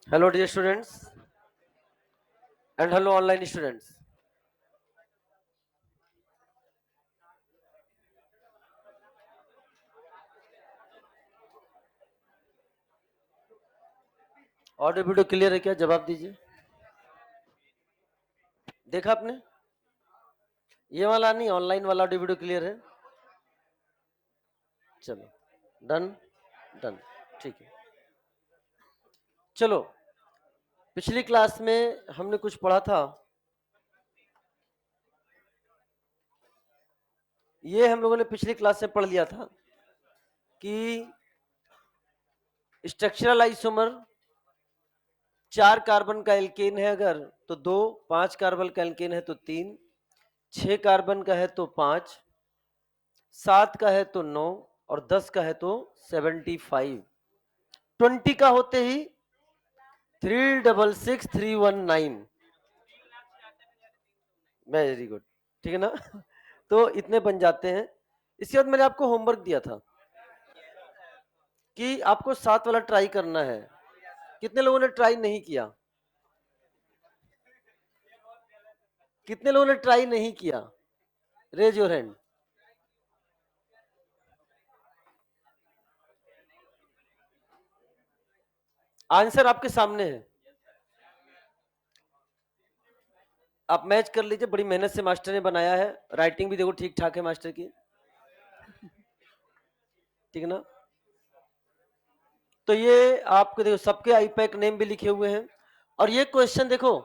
Hello dear students and hello online students. Audio video clear है क्या? जवाब दीजिए। देखा आपने? ये वाला नहीं, ऑनलाइन वाला ऑडियो वीडियो क्लियर है? चलो, डन डन, ठीक है। चलो, पिछली क्लास में हमने कुछ पढ़ा था। ये हम लोगों ने पिछली क्लास में पढ़ लिया था कि स्ट्रक्चरल आइसोमर 4 कार्बन का एल्केन है अगर तो 2, 5 कार्बन का एल्केन है तो 3, 6 कार्बन का है तो 5, 7 का है तो 9 और 10 का है तो 75। 20 का होते ही 366319। वेरी गुड, ठीक है ना? तो इतने बन जाते हैं। इसके बाद मैंने आपको होमवर्क दिया था कि आपको 7 वाला ट्राई करना है। कितने लोगों ने ट्राई नहीं किया? कितने लोगों ने ट्राई नहीं किया? Raise your hand. आंसर आपके सामने है, आप मैच कर लीजिए। बड़ी मेहनत से मास्टर ने बनाया है। राइटिंग भी देखो ठीक ठाक है मास्टर की, ठीक है ना? तो ये आपको देखो सबके आईपैक नेम भी लिखे हुए हैं। और ये क्वेश्चन देखो,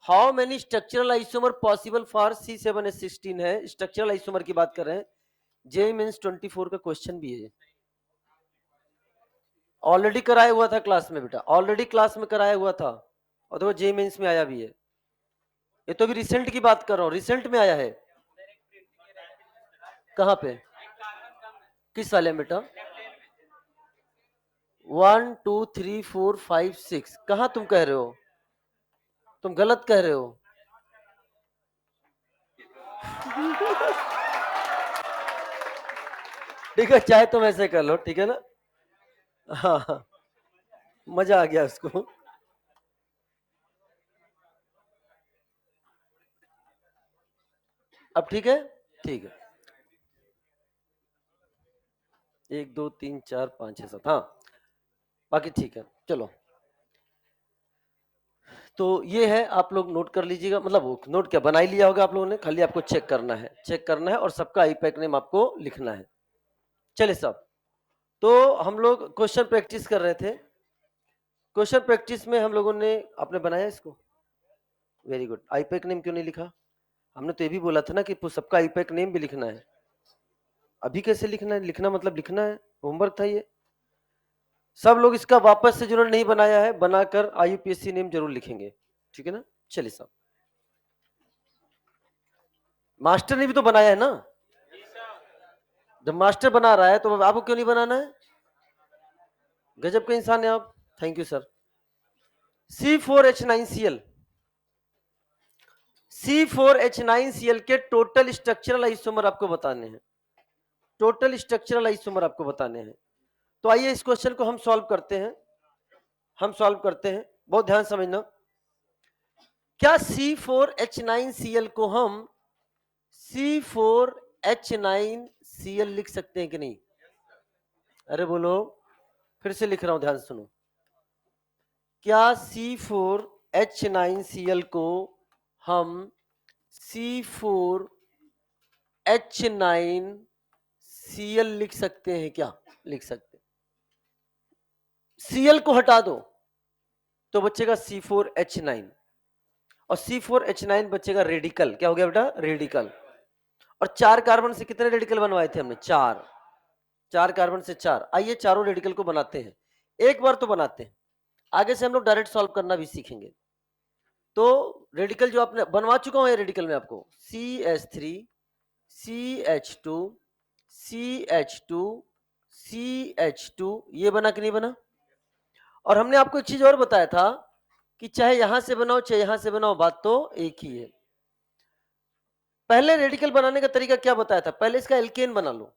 how many structural isomer possible for C7H16 है। स्ट्रक्चरल आइसोमर की बात कर रहे हैं। जे मीन्स 24 का क्वेश्चन भी है। ऑलरेडी कराया हुआ था क्लास में बेटा, ऑलरेडी क्लास में कराया हुआ था। और देखो जे मीन्स में आया भी है। ये तो भी रिसेंट की बात कर रहा हूँ, रिसेंट में आया है। कहाँ पे? किस वाले में बेटा? 1 2 3 4 5 6 कहाँ तुम कह रहे हो? तुम गलत कह रहे हो। ठीक है, चाहे तुम ऐसे कर लो, ठीक है ना? हाँ हाँ, मजा आ गया उसको। अब ठीक है, ठीक है। 1 2 3 4 5 6 7, हाँ बाकी ठीक है। चलो, तो ये है, आप लोग नोट कर लीजिएगा। मतलब नोट क्या, बना ही लिया होगा आप लोगों ने, खाली आपको चेक करना है, चेक करना है और सबका आईपैक नेम आपको लिखना है। चलिए साहब, तो हम लोग क्वेश्चन प्रैक्टिस कर रहे थे। क्वेश्चन प्रैक्टिस में हम लोगों ने, आपने बनाया इसको, वेरी गुड। आईपैक नेम क्यों नहीं लिखा? हमने तो ये भी बोला था ना कि सबका आईपैक नेम भी लिखना है। अभी कैसे लिखना है? लिखना मतलब लिखना है, होमवर्क था ये। सब लोग इसका वापस से जिन्होंने नहीं बनाया है, बनाकर IUPAC नेम जरूर लिखेंगे, ठीक है ना? चलिए साहब, मास्टर ने भी तो बनाया है ना। जब मास्टर बना रहा है तो आपको क्यों नहीं बनाना है? गजब के इंसान है आप, thank you sir. C4H9Cl, C4H9Cl के टोटल स्ट्रक्चरल आइसोमर आपको बताने हैं। टोटल स्ट्रक्चरल आइसोमर आपको बताने हैं। तो आइए इस क्वेश्चन को हम सॉल्व करते हैं। हम सॉल्व करते हैं, बहुत ध्यान समझना। क्या C4H9Cl को हम C4H9Cl लिख सकते हैं कि नहीं? अरे बोलो, फिर से लिख रहा हूं, ध्यान सुनो। क्या C4H9Cl को हम C4H9Cl लिख सकते हैं क्या? लिख सकते हैं। Cl को हटा दो तो बचेगा C4H9, और C4H9 बचेगा रेडिकल। क्या हो गया बेटा? रेडिकल। और 4 कार्बन से कितने रेडिकल बनवाए थे हमने? 4। 4 कार्बन से 4। आइए चारों रेडिकल को बनाते हैं, एक बार तो बनाते हैं, आगे से हम लोग डायरेक्ट सॉल्व करना भी सीखेंगे। तो रेडिकल जो आपने बनवा चुका हूं, ये रेडिकल में आपको CH3 CH2 CH2 CH2 ये बना कि नहीं बना? और हमने आपको एक चीज और बताया था कि चाहे यहां से बनाओ चाहे यहां से बनाओ, बात तो एक ही है। पहले रेडिकल बनाने का तरीका क्या बताया था? पहले इसका एल्केन बना लो।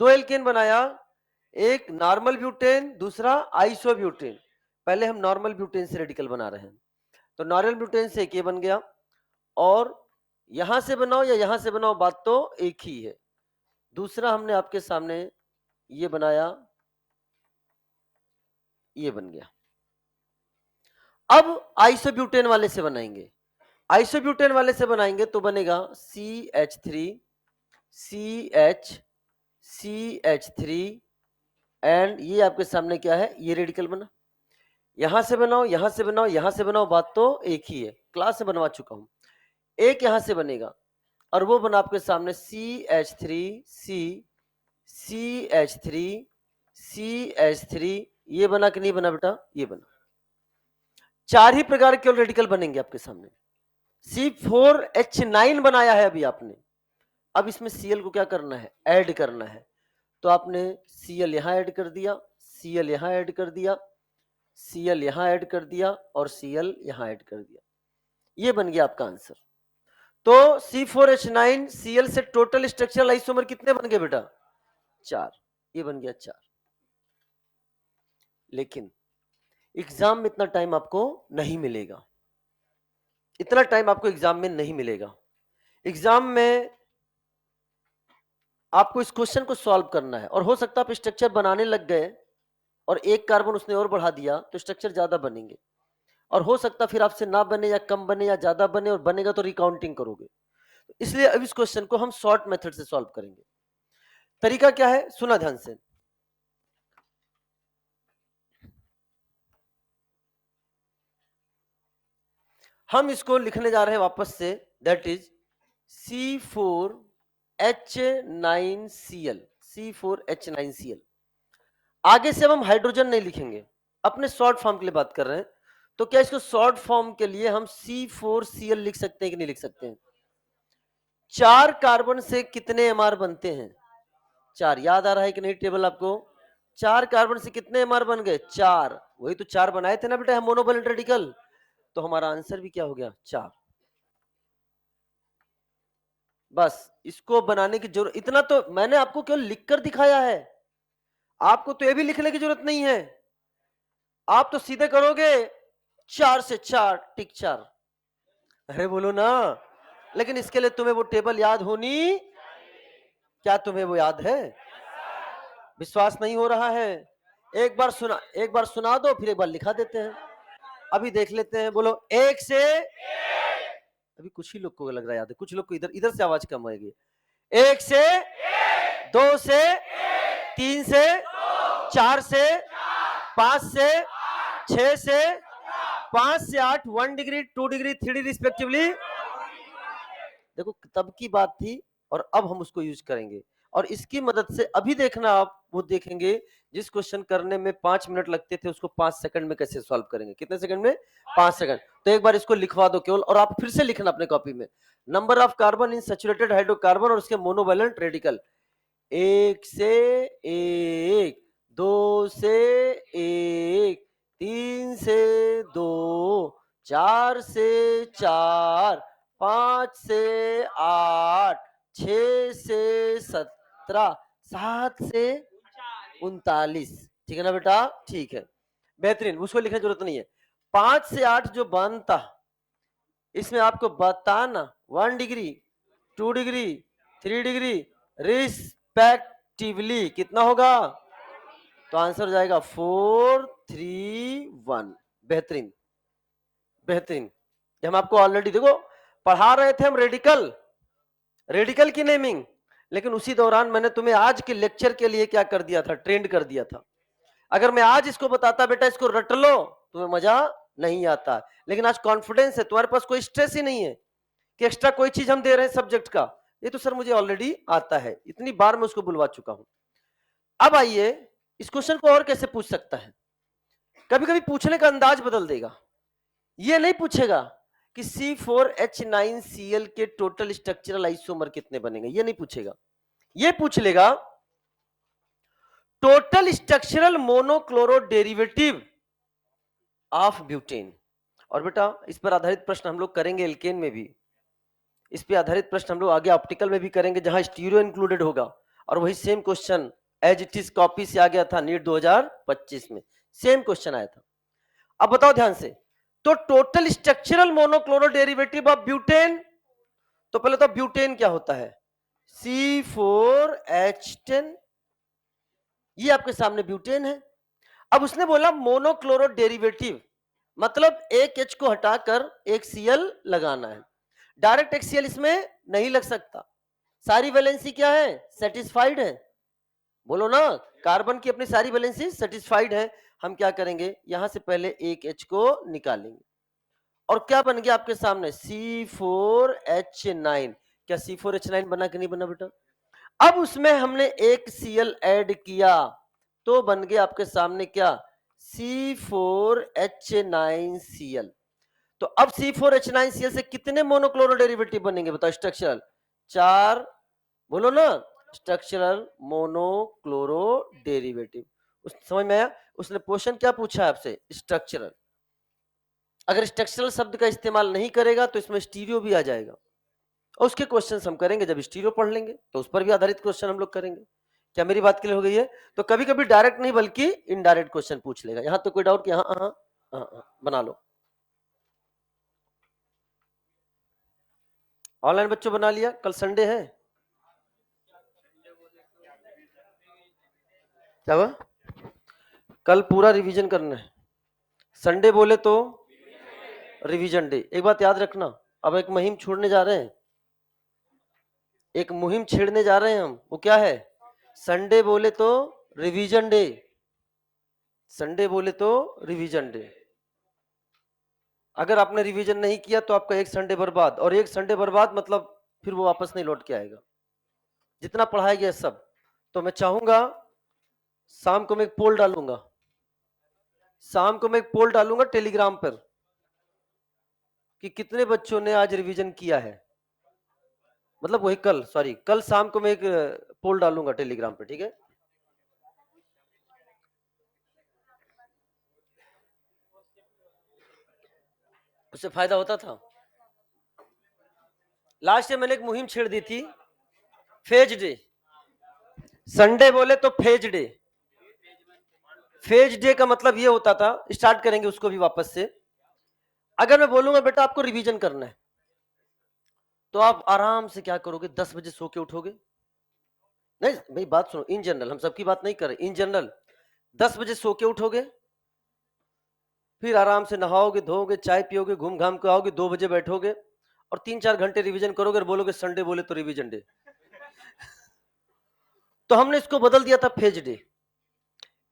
2 एल्केन बनाया, एक नॉर्मल ब्यूटेन, दूसरा आइसोब्यूटेन। पहले हम नॉर्मल ब्यूटेन से रेडिकल बना रहे हैं, तो नॉर्मल ब्यूटेन से एक ये बन गया, और यहां से बनाओ या यहां से बनाओ बात तो एक ही है। दूसरा हमने आपके सामने ये बनाया, ये बन गया। अब आइसोब्यूटेन वाले से बनाएंगे, आइसोब्यूटेन वाले से बनाएंगे तो बनेगा CH3 CH CH3 एंड ये आपके सामने क्या है, ये रेडिकल बना। यहां से बनाओ, यहां से बनाओ, यहां से बनाओ, बात तो एक ही है, क्लास में बनवा चुका हूं। एक यहां से बनेगा और वो बना आपके सामने CH3 CH3 CH3, ये बना कि नहीं बना बेटा, ये बना। चार ही प्रकार के रेडिकल बनेंगे आपके सामने। C4H9 बनाया है अभी आपने, अब इसमें Cl को क्या करना है, ऐड करना है। तो आपने Cl यहां ऐड कर दिया, Cl यहां ऐड कर दिया, Cl यहां ऐड कर दिया और Cl यहां ऐड कर दिया, ये बन गया आपका आंसर। तो C4H9 Cl से टोटल स्ट्रक्चरल आइसोमर कितने बन गए बेटा, 4, ये बन गया 4। लेकिन एग्जाम में इतना टाइम आपको नहीं मिलेगा, इतना टाइम आपको एग्जाम में नहीं मिलेगा। एग्जाम में आपको इस क्वेश्चन को सॉल्व करना है, और हो सकता है आप स्ट्रक्चर बनाने लग गए और एक कार्बन उसने और बढ़ा दिया तो स्ट्रक्चर ज्यादा बनेंगे, और हो सकता फिर आपसे ना बने या कम बने या ज्यादा बने, और बनेगा तो रिकाउंटिंग करोगे। इसलिए अब इस क्वेश्चन को हम शॉर्ट मेथड से सॉल्व करेंगे। तरीका क्या है, सुना ध्यान से। हम इसको लिखने जा रहे हैं वापस से, दैट इज C4H9Cl, C4H9Cl। आगे से अब हम हाइड्रोजन नहीं लिखेंगे, अपने शॉर्ट फॉर्म के लिए बात कर रहे हैं। तो क्या इसको शॉर्ट फॉर्म के लिए हम C4Cl लिख सकते हैं कि नहीं लिख सकते हैं? 4 कार्बन से कितने एमआर बनते हैं, 4। याद आ रहा है कि नहीं टेबल आपको? 4 कार्बन से कितने एमआर बन गए, 4। वही तो 4 बनाए थे ना बेटा हम मोनोवैलेंट रेडिकल, तो हमारा आंसर भी क्या हो गया, 4। बस इसको बनाने की जरूरत, इतना तो मैंने आपको केवल लिखकर दिखाया है, आपको तो ये भी लिखने की जरूरत नहीं है, आप तो सीधे करोगे 4 से 4 टिक 4। अरे बोलो ना, लेकिन इसके लिए तुम्हें वो टेबल याद होनी, क्या तुम्हें वो याद है? विश्वास नहीं हो रहा है? एक बार सुना दो, फिर एक बार लिखा देते हैं। अभी देख लेते हैं, बोलो 1 से, अभी कुछ ही लोग को लग रहा है याद है, कुछ लोग को इधर से आवाज कम होगी। 1 से, 2 से, 3 से, 4 से, 5 से, 6 से, 5 से 8, 1 डिग्री, 2 डिग्री, 3 डिग्री रिस्पेक्टिवली। देखो तब की बात थी और अब हम उसको यूज करेंगे, और इसकी मदद से अभी देखना आप, वो देखेंगे जिस क्वेश्चन करने में 5 मिनट लगते थे उसको 5 सेकंड में कैसे सॉल्व करेंगे। कितने सेकंड में? 5 सेकंड। तो एक बार इसको लिखवा दो केवल, और आप फिर से लिखना अपने कॉपी में, number of carbon in saturated hydrocarbon और उसके मोनोवैलेंट रेडिकल। 1 से 1, 2 से 1, 3 से 2, 4 से 4, 5 से 8, 6 से 17, 7 से 39। ठीक है ना बेटा? ठीक है, बेहतरीन, उसको लिखने की जरूरत नहीं है। 5 से 8 जो बनता, इसमें आपको बताना 1 डिग्री, 2 डिग्री, 3 डिग्री रिस्पेक्टिवली कितना होगा, तो आंसर हो जाएगा 4, 3, 1। बेहतरीन बेहतरीन। हम आपको ऑलरेडी देखो पढ़ा रहे थे हम रेडिकल की नेमिंग, लेकिन उसी दौरान मैंने तुम्हें आज के लेक्चर के लिए क्या कर दिया था, ट्रेंड कर दिया था। अगर मैं आज इसको बताता बेटा इसको रट लो, तुम्हें मजा नहीं आता, लेकिन आज कॉन्फिडेंस है, तुम्हारे पास कोई स्ट्रेस ही नहीं है कि एक्स्ट्रा कोई चीज हम दे रहे हैं सब्जेक्ट का, ये तो सर मुझे ऑलरेडी आता है, इतनी बार मैं उसको बुलवा चुका हूं। अब आइए इस क्वेश्चन को और कैसे पूछ सकता है, कभी कभी पूछने का अंदाज बदल देगा। ये नहीं पूछेगा कि C4H9Cl के टोटल स्ट्रक्चरल आइसोमर कितने बनेंगे, ये नहीं पूछेगा, ये पूछ लेगा total structural monochloro derivative of butane. और बेटा इस पर आधारित प्रश्न हम लोग करेंगे एल्केन में भी, इस पर आधारित प्रश्न हम लोग आगे ऑप्टिकल में भी करेंगे जहां स्टीरियो इंक्लूडेड होगा, और वही same question as it is copy से आ गया था नीट 2025 में, सेम क्वेश्चन आया था। अब बताओ ध्यान से, तो total structural monochloro derivative of butane, तो पहले तो ब्यूटेन क्या होता है, C4H10, ये आपके सामने ब्यूटेन है। अब उसने बोला मोनोक्लोरो डेरिवेटिव, मतलब एक H को हटाकर एक Cl लगाना है। डायरेक्ट एक Cl इसमें नहीं लग सकता, सारी वैलेंसी क्या है, सेटिस्फाइड है, बोलो ना, कार्बन की अपनी सारी वैलेंसी सेटिस्फाइड है। हम क्या करेंगे, यहां से पहले एक H को निकालेंगे और क्या बन गया आपके सामने, C4H9। क्या C4H9 बना कि नहीं बना बेटा? अब उसमें हमने एक Cl ऐड किया तो बन गया आपके सामने क्या, C4H9Cl। तो अब C4H9Cl से कितने मोनोक्लोरो डेरिवेटिव बनेंगे बताओ स्ट्रक्चरल, 4, बोलो ना, स्ट्रक्चरल मोनोक्लोरो डेरिवेटिव। उस समझ में आया? उसने क्वेश्चन क्या पूछा आपसे, स्ट्रक्चरल। अगर स्ट्रक्चरल शब्द का इस्तेमाल नहीं करेगा तो इसमें स्टीरियो भी आ जाएगा, और उसके क्वेश्चंस हम करेंगे जब स्टीरियो पढ़ लेंगे, तो उस पर भी आधारित क्वेश्चन हम लोग करेंगे। क्या मेरी बात क्लियर हो गई है? तो कभी कभी डायरेक्ट नहीं बल्कि इनडायरेक्ट क्वेश्चन पूछ लेगा। यहां तो कोई डाउट कि हाँ हाँ हाँ हाँ, बना लो। ऑनलाइन बच्चों बना लिया, कल संडे है, क्या हुआ? कल पूरा रिवीजन करना है, संडे बोले तो रिवीजन डे। एक बात याद रखना, अब एक मुहिम छोड़ने जा रहे हैं, एक मुहिम छेड़ने जा रहे हैं हम, वो क्या है, संडे बोले तो रिवीजन डे, संडे बोले तो रिवीजन डे। अगर आपने रिवीजन नहीं किया तो आपका एक संडे बर्बाद, और एक संडे बर्बाद मतलब फिर वो वापस नहीं लौट के आएगा, जितना पढ़ाया गया सब। तो मैं चाहूंगा शाम को मैं एक पोल डालूंगा, शाम को मैं एक पोल डालूंगा टेलीग्राम पर कि कितने बच्चों ने आज रिवीजन किया है, मतलब वही कल, सॉरी कल शाम को मैं एक पोल डालूंगा टेलीग्राम पे, ठीक है? उससे फायदा होता था। लास्ट टाइम मैंने एक मुहिम छेड़ दी थी, फेज डे, संडे बोले तो फेज डे। फेज डे का मतलब ये होता था, स्टार्ट करेंगे उसको भी वापस से। अगर मैं बोलूंगा बेटा आपको रिवीजन करना है, तो आप आराम से क्या करोगे, 10 बजे सो के उठोगे। नहीं भाई बात सुनो, इन जनरल, हम सबकी बात नहीं कर रहे, इन जनरल 10 बजे सो के उठोगे, फिर आराम से नहाओगे धोओगे, चाय पियोगे, घूम घाम के आओगे, 2 बजे बैठोगे और 3-4 घंटे रिवीजन करोगे और बोलोगे संडे बोले तो रिवीजन डे। तो हमने इसको बदल दिया था फेज डे।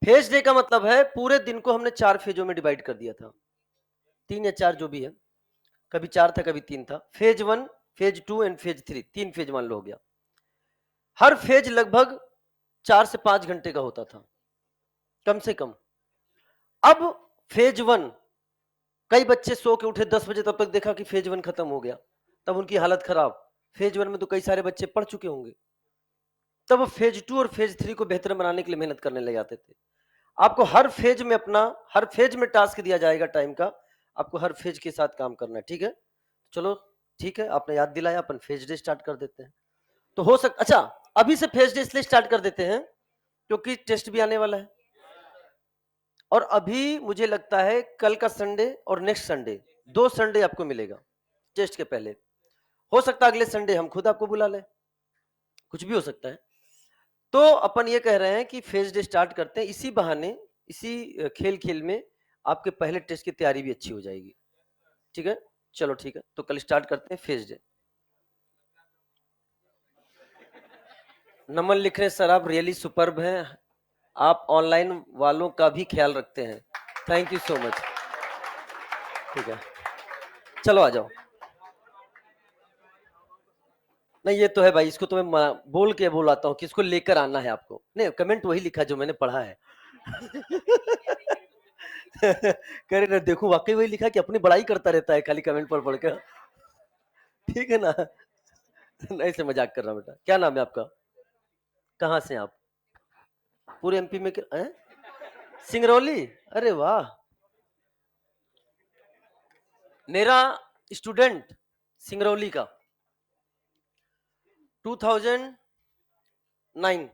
फेज डे का मतलब है पूरे दिन को हमने 4 फेजों में डिवाइड कर दिया था, 3 या 4 जो भी है, कभी 4 था कभी 3 था। Phase 1, phase 2 and phase 3, 3 phase मान लो हो गया। हर फेज लगभग 4 से 5 घंटे का होता था कम से कम। अब फेज 1, कई बच्चे सो के उठे 10 बजे, तब तक देखा कि फेज 1 खत्म हो गया, तब उनकी हालत खराब। फेज 1 में तो कई सारे बच्चे पढ़ चुके होंगे, तब वो फेज 2 और फेज 3 को बेहतर बनाने के लिए मेहनत करने लग जाते थे। आपको हर फेज में अपना, हर फेज में टास्क दिया जाएगा टाइम का, आपको हर फेज के साथ काम करना है, ठीक है? चलो ठीक है, आपने याद दिलाया, अपन फेज डे स्टार्ट कर देते हैं। तो हो सकता, अच्छा अभी से फेज डे इसलिए स्टार्ट कर देते हैं क्योंकि टेस्ट भी आने वाला है, और अभी मुझे लगता है कल का संडे और नेक्स्ट संडे, 2 संडे आपको मिलेगा टेस्ट के पहले। हो सकता है अगले संडे हम खुद आपको बुला लें, कुछ भी हो सकता है। तो अपन ये कह रहे हैं कि फेज डे स्टार्ट करते हैं, इसी बहाने, इसी खेल खेल में आपके पहले टेस्ट की तैयारी भी अच्छी हो जाएगी, ठीक है? चलो ठीक है, तो कल स्टार्ट करते हैं फेज डे। नमन लिख रहे हैं सर आप रियली सुपर्ब हैं, आप ऑनलाइन वालों का भी ख्याल रखते हैं, थैंक यू सो मच। ठीक है, चलो आ जाओ। नहीं ये तो है भाई, इसको तो मैं बोल के बुलाता हूँ कि इसको लेकर आना है आपको। नहीं कमेंट वही लिखा जो मैंने पढ़ा है। कह रहे ना, देखो वाकई वही लिखा कि अपनी बड़ाई करता रहता है खाली कमेंट पढ़ पढ़ के। ठीक है ना? नहीं से मजाक कर रहा हूँ बेटा। क्या नाम है आपका, कहाँ से आप? पूरे एमपी में हैं? सिंगरौली, अरे वाह। मेरा स्टूडेंट सिंगरौली का 2009,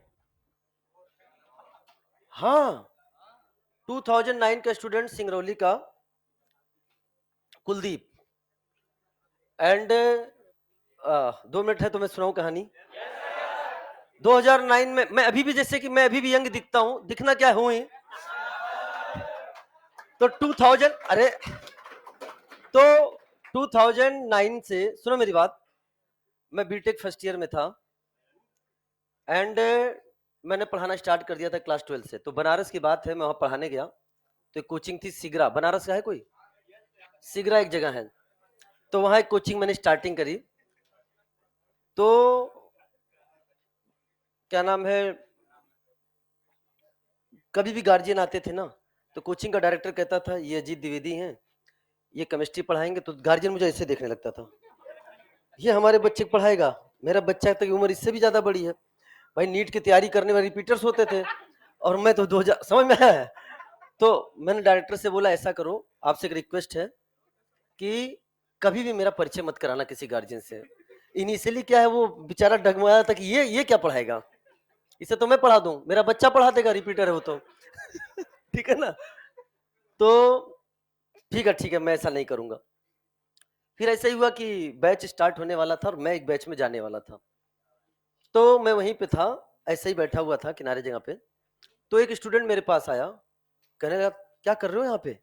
हाँ 2009 का स्टूडेंट सिंगरौली का, कुलदीप। एंड 2 मिनट है तो मैं सुनाऊं कहानी। 2009 में मैं अभी भी, जैसे कि मैं अभी भी यंग दिखता हूं, दिखना क्या हूं ही। तो 2000, अरे तो 2009 से, सुनो मेरी बात, मैं बीटेक फर्स्ट ईयर में था एंड मैंने पढ़ाना स्टार्ट कर दिया था क्लास 12 से। तो बनारस की बात है, मैं वहां पढ़ाने गया तो एक कोचिंग थी सिगरा, बनारस का है कोई? सिगरा एक जगह है, तो वहां एक कोचिंग मैंने स्टार्टिंग करी। तो क्या नाम है, कभी भी गार्जियन आते थे ना, तो कोचिंग का डायरेक्टर कहता था ये अजीत द्विवेदी हैं, ये केमिस्ट्री पढ़ाएंगे, तो गार्जियन मुझे ऐसे देखने लगता था, ये हमारे बच्चे को पढ़ाएगा? मेरा बच्चा तक उम्र इससे भी ज्यादा बड़ी है। भाई नीट की तैयारी करने वाले रिपीटर्स होते थे और मैं तो 2000, समझ में आया है? तो मैंने डायरेक्टर से बोला ऐसा करो, आपसे एक रिक्वेस्ट है कि कभी भी मेरा परिचय मत कराना किसी गार्जियन से। इनिशियली क्या है, वो बेचारा डगमगाया था कि ये क्या पढ़ाएगा, इसे तो मैं पढ़ा दूं, मेरा बच्चा पढ़ा देगा, रिपीटर है वो तो। ठीक है ना? तो ठीक है, मैं ऐसा नहीं करूंगा। फिर ऐसा ही हुआ कि बैच स्टार्ट होने वाला था और मैं एक बैच में जाने वाला था। तो मैं वहीं पे था, ऐसे ही बैठा हुआ था किनारे जगह पे। तो एक स्टूडेंट मेरे पास आया, कहने लगा क्या कर रहे हो यहाँ पे?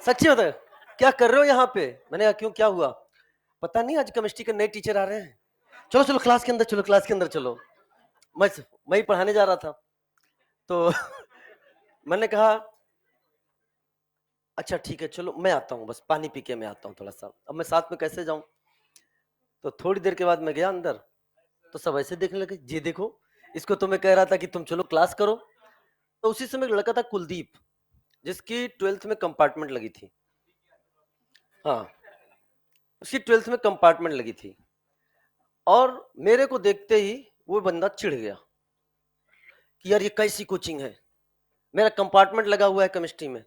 सच्ची बता, क्या कर रहे हो यहाँ पे? मैंने कहा क्यों, क्या हुआ? पता नहीं आज केमिस्ट्री के नए टीचर आ रहे हैं, चलो चलो क्लास के अंदर चलो, क्लास के अंदर चलो। मैं ही पढ़ाने जा रहा था। तो मैंने कहा अच्छा ठीक है चलो मैं आता हूँ, बस पानी पी के मैं आता हूँ थोड़ा सा, अब मैं साथ में कैसे जाऊं। तो थोड़ी देर के बाद मैं गया अंदर, तो सब ऐसे देखने लगे, ये देखो इसको तो मैं कह रहा था कि तुम चलो क्लास करो। तो उसी समय एक लड़का था कुलदीप, जिसकी 12th में कंपार्टमेंट लगी थी। हाँ, उसकी 12th में कंपार्टमेंट लगी थी और मेरे को देखते ही वो बंदा चिढ़ गया कि यार ये कैसी कोचिंग है, मेरा कंपार्टमेंट लगा हुआ है केमिस्ट्री में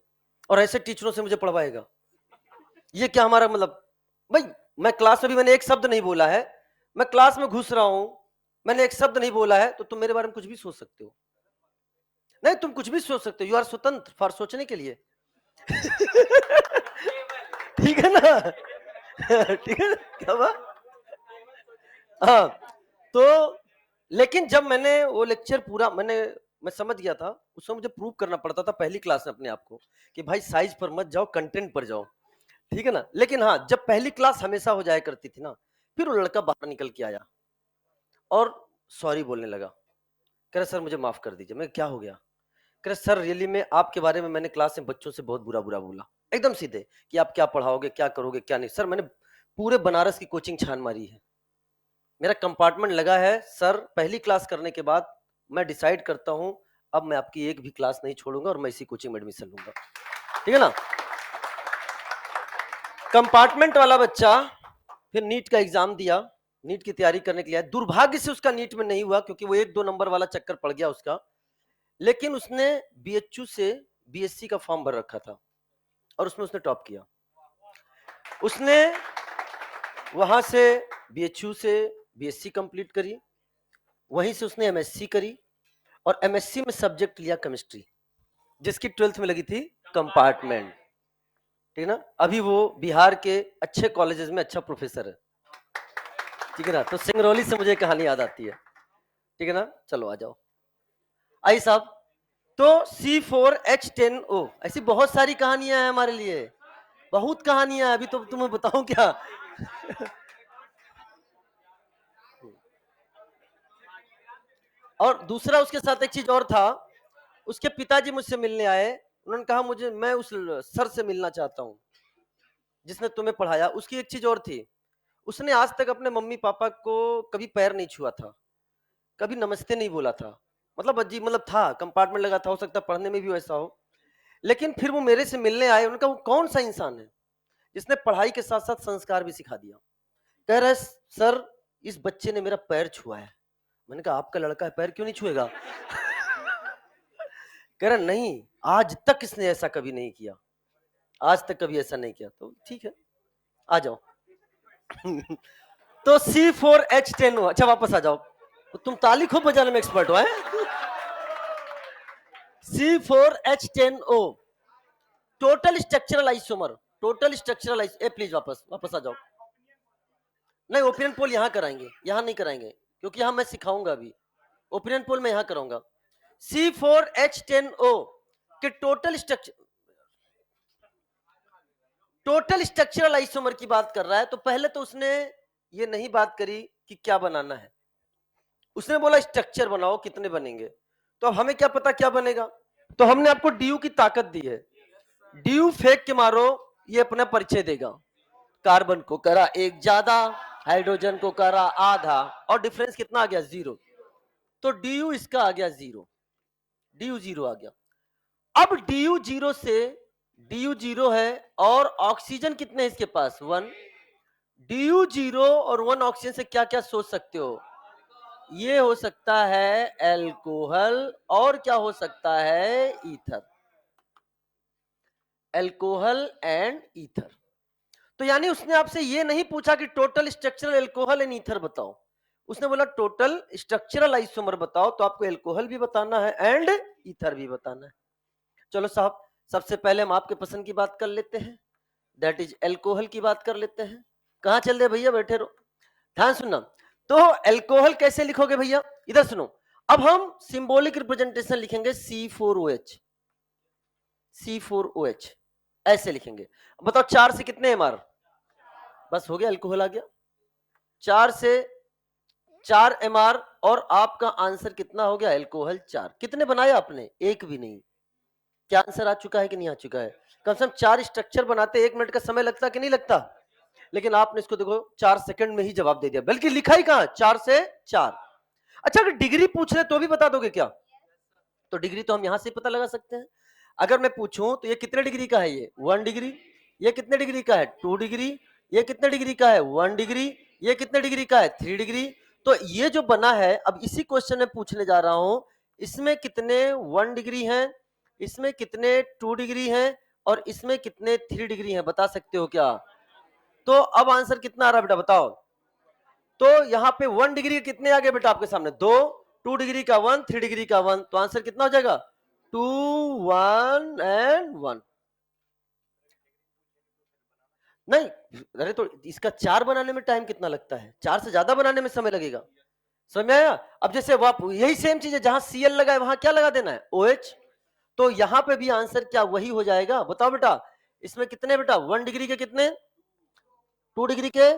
और ऐसे टीचरों से मुझे पढ़वाएगा, ये क्या हमारा मतलब। भाई मैं क्लास में भी मैंने एक शब्द नहीं बोला है, मैं क्लास में घुस रहा हूं, मैंने एक शब्द नहीं बोला है, तो तुम मेरे बारे में कुछ भी सोच सकते हो। नहीं, तुम कुछ भी सोच सकते हो, यू आर स्वतंत्र फॉर सोचने के लिए। ठीक है ना? ठीक है ना? क्या बात? हाँ, तो लेकिन जब मैंने वो लेक्चर पूरा मैं समझ गया था, उसमें मुझे प्रूव करना पड़ता था पहली क्लास में अपने आप को कि भाई साइज पर मत जाओ, कंटेंट पर जाओ। ठीक है ना? लेकिन हाँ, जब पहली क्लास हमेशा हो जाया करती थी ना, फिर वो लड़का बाहर निकल के आया और सॉरी बोलने लगा, कह रहा सर मुझे माफ कर दीजिए। मैं क्या हो गया? कह रहा सर रियली में आपके बारे में मैंने क्लास में बच्चों से बहुत बुरा बुरा बोला, एकदम सीधे, कि आप क्या पढ़ाओगे, क्या करोगे, क्या नहीं। सर मैंने पूरे बनारस की कोचिंग छान मारी है, मेरा कंपार्टमेंट लगा है सर, पहली क्लास करने के बाद मैं डिसाइड करता हूं अब मैं आपकी एक भी क्लास नहीं छोड़ूंगा और मैं इसी कोचिंग में एडमिशन लूंगा। ठीक है ना? कंपार्टमेंट वाला बच्चा फिर नीट का एग्जाम दिया, नीट की तैयारी करने के लिए। दुर्भाग्य से उसका नीट में नहीं हुआ क्योंकि वो 1-2 नंबर वाला चक्कर पड़ गया उसका, लेकिन उसने बीएचयू से बीएससी का फॉर्म भर रखा था और उसमें उसने टॉप किया। उसने वहां से बीएचयू से बीएससी कंप्लीट करी, वहीं से उसने एमएससी करी और एमएससी में सब्जेक्ट लिया केमिस्ट्री, जिसकी 12th में लगी थी कंपार्टमेंट। ठीक है ना? अभी वो बिहार के अच्छे कॉलेजेस में अच्छा प्रोफेसर है। ठीक है ना? तो सिंगरौली से मुझे कहानी याद आती है। ठीक है ना? चलो आ जाओ। आई साहब, तो C4H10O, ऐसी बहुत सारी कहानियां हैं हमारे लिए, बहुत कहानियां हैं, अभी तो तुम्हें बताऊं क्या। और दूसरा उसके साथ एक चीज और था, उसके पिताजी मुझसे मिलने आए, उन्होंने कहा मुझे, मैं उस सर से मिलना चाहता हूँ जिसने तुम्हें पढ़ाया। उसकी एक चीज और थी, उसने आज तक अपने मम्मी पापा को कभी पैर नहीं छुआ था, कभी नमस्ते नहीं बोला था। मतलब अजीब, मतलब था, कंपार्टमेंट लगा था, हो सकता है पढ़ने में भी वैसा हो। लेकिन फिर वो मेरे से मिलने आए, उनका वो कौन सा इंसान है जिसने पढ़ाई के साथ साथ संस्कार भी सिखा दिया। कह रहे सर इस बच्चे ने मेरा पैर छुआ है। मैंने कहा आपका लड़का है, पैर क्यों नहीं छुएगा? कह रहा नहीं, आज तक इसने ऐसा कभी नहीं किया, आज तक कभी ऐसा नहीं किया। तो ठीक है, आ जाओ। तो C4H10O, अच्छा वापस आ जाओ, तो तुम ताली खूब बजाने में एक्सपर्ट हो। C4H10O total structural isomer, total structural please वापस आ जाओ। नहीं, ओपिनियन पोल यहां कराएंगे, यहां नहीं कराएंगे, क्योंकि यहां मैं सिखाऊंगा अभी। ओपिनियन पोल में यहां कराऊंगा। C4H10O के टोटल स्ट्रक्चरल आइसोमर की बात कर रहा है। तो पहले तो उसने ये नहीं बात करी कि क्या बनाना है, उसने बोला स्ट्रक्चर बनाओ, कितने बनेंगे। तो अब हमें क्या पता क्या बनेगा, तो हमने आपको डीयू की ताकत दी है, डीयू फेंक के मारो, ये अपना परिचय देगा। कार्बन को करा एक ज्यादा, हाइड्रोजन को करा आधा, और डिफरेंस कितना आ गया, 0। तो डीयू इसका आ गया 0, डीयू 0 आ गया। अब डीयू 0 से, डीयू 0 है और ऑक्सीजन कितने इसके पास, 1। डीयू 0 और 1 ऑक्सीजन से क्या क्या सोच सकते हो, ये हो सकता है एल्कोहल, और क्या हो सकता है, ईथर, एल्कोहल एंड ईथर। तो यानी उसने आपसे ये नहीं पूछा कि total structural alcohol and ether बताओ, उसने बोला टोटल स्ट्रक्चरल आइसोमर बताओ। तो आपको एल्कोहल भी बताना है एंड ईथर भी बताना है। चलो साहब, सबसे पहले हम आपके पसंद की बात कर लेते हैं, दैट इज एल्कोहल की बात कर लेते हैं। कहां चल रहे भैया, बैठे रहो, ध्यान सुनना। तो एल्कोहल कैसे लिखोगे भैया, इधर सुनो। अब हम सिंबॉलिक रिप्रेजेंटेशन लिखेंगे C4OH, C4OH ऐसे लिखेंगे। बताओ 4 से कितने एमआर, बस हो गया, अल्कोहल आ गया। 4 से 4 एमआर, और आपका आंसर कितना हो गया, अल्कोहल 4। कितने बनाए आपने, एक भी नहीं। क्या आंसर आ चुका है कि नहीं आ चुका है? कम से कम 4 स्ट्रक्चर बनाते 1 मिनट का समय लगता कि नहीं लगता, लेकिन आपने इसको देखो 4 सेकंड में ही जवाब दे दिया, बल्कि लिखा ही कहां, 4 से 4। अच्छा, अगर डिग्री पूछ रहे तो भी बता दोगे क्या? तो डिग्री तो हम यहां से पता लगा सकते हैं। अगर मैं पूछूं तो ये कितने डिग्री का है, ये 1 डिग्री, ये कितने डिग्री का है, 2 डिग्री, ये कितने डिग्री का है, 1 डिग्री, ये कितने डिग्री का है, 3 डिग्री। तो ये जो बना है, अब इसी क्वेश्चन में पूछने जा रहा हूं, इसमें कितने 1 डिग्री हैं, इसमें कितने 2 डिग्री हैं, और इसमें कितने 3 डिग्री हैं, बता सकते हो क्या? तो अब आंसर कितना आ रहा है बेटा, बताओ। तो यहाँ पे 1 डिग्री के कितने आ गए बेटा आपके सामने, 2, 2 डिग्री का 1, 3 डिग्री का 1, तो आंसर कितना हो जाएगा, 2, 1 एंड 1। नहीं, अरे तो इसका 4 बनाने में टाइम कितना लगता है, 4 से ज्यादा बनाने में समय लगेगा, समझ में आया? अब जैसे यही सेम चीज है, जहां Cl लगा है वहां क्या लगा देना है, OH। तो यहां पे भी आंसर क्या वही हो जाएगा, बताओ बेटा। इसमें कितने बेटा, 1 डिग्री के कितने, 2 डिग्री के,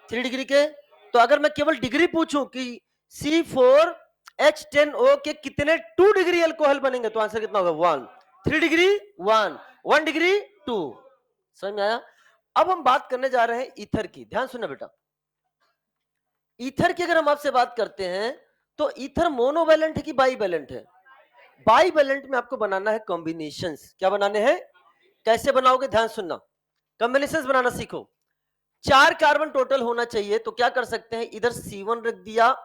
3 डिग्री के। तो अगर मैं केवल डिग्री पूछूं कि C4H10O के कितने 2 डिग्री अल्कोहल बनेंगे, तो आंसर कितना होगा, 1। 3 डिग्री 1, 1 डिग्री 2। समझ में आया? अब हम बात करने जा रहे हैं ईथर की, ध्यान सुनना बेटा। ईथर की अगर हम आपसे बात करते हैं, तो ईथर मोनोवैलेंट है कि बाईवैलेंट है? बाईवैलेंट में आपको बनाना है कॉम्बिनेशंस। क्या बनाने हैं, कैसे बनाओगे, ध्यान सुनना। कॉम्बिनेशंस बनाना सीखो। 4 कार्बन टोटल होना चाहिए, तो क्या कर सकते हैं, इधर C1 रख दिया,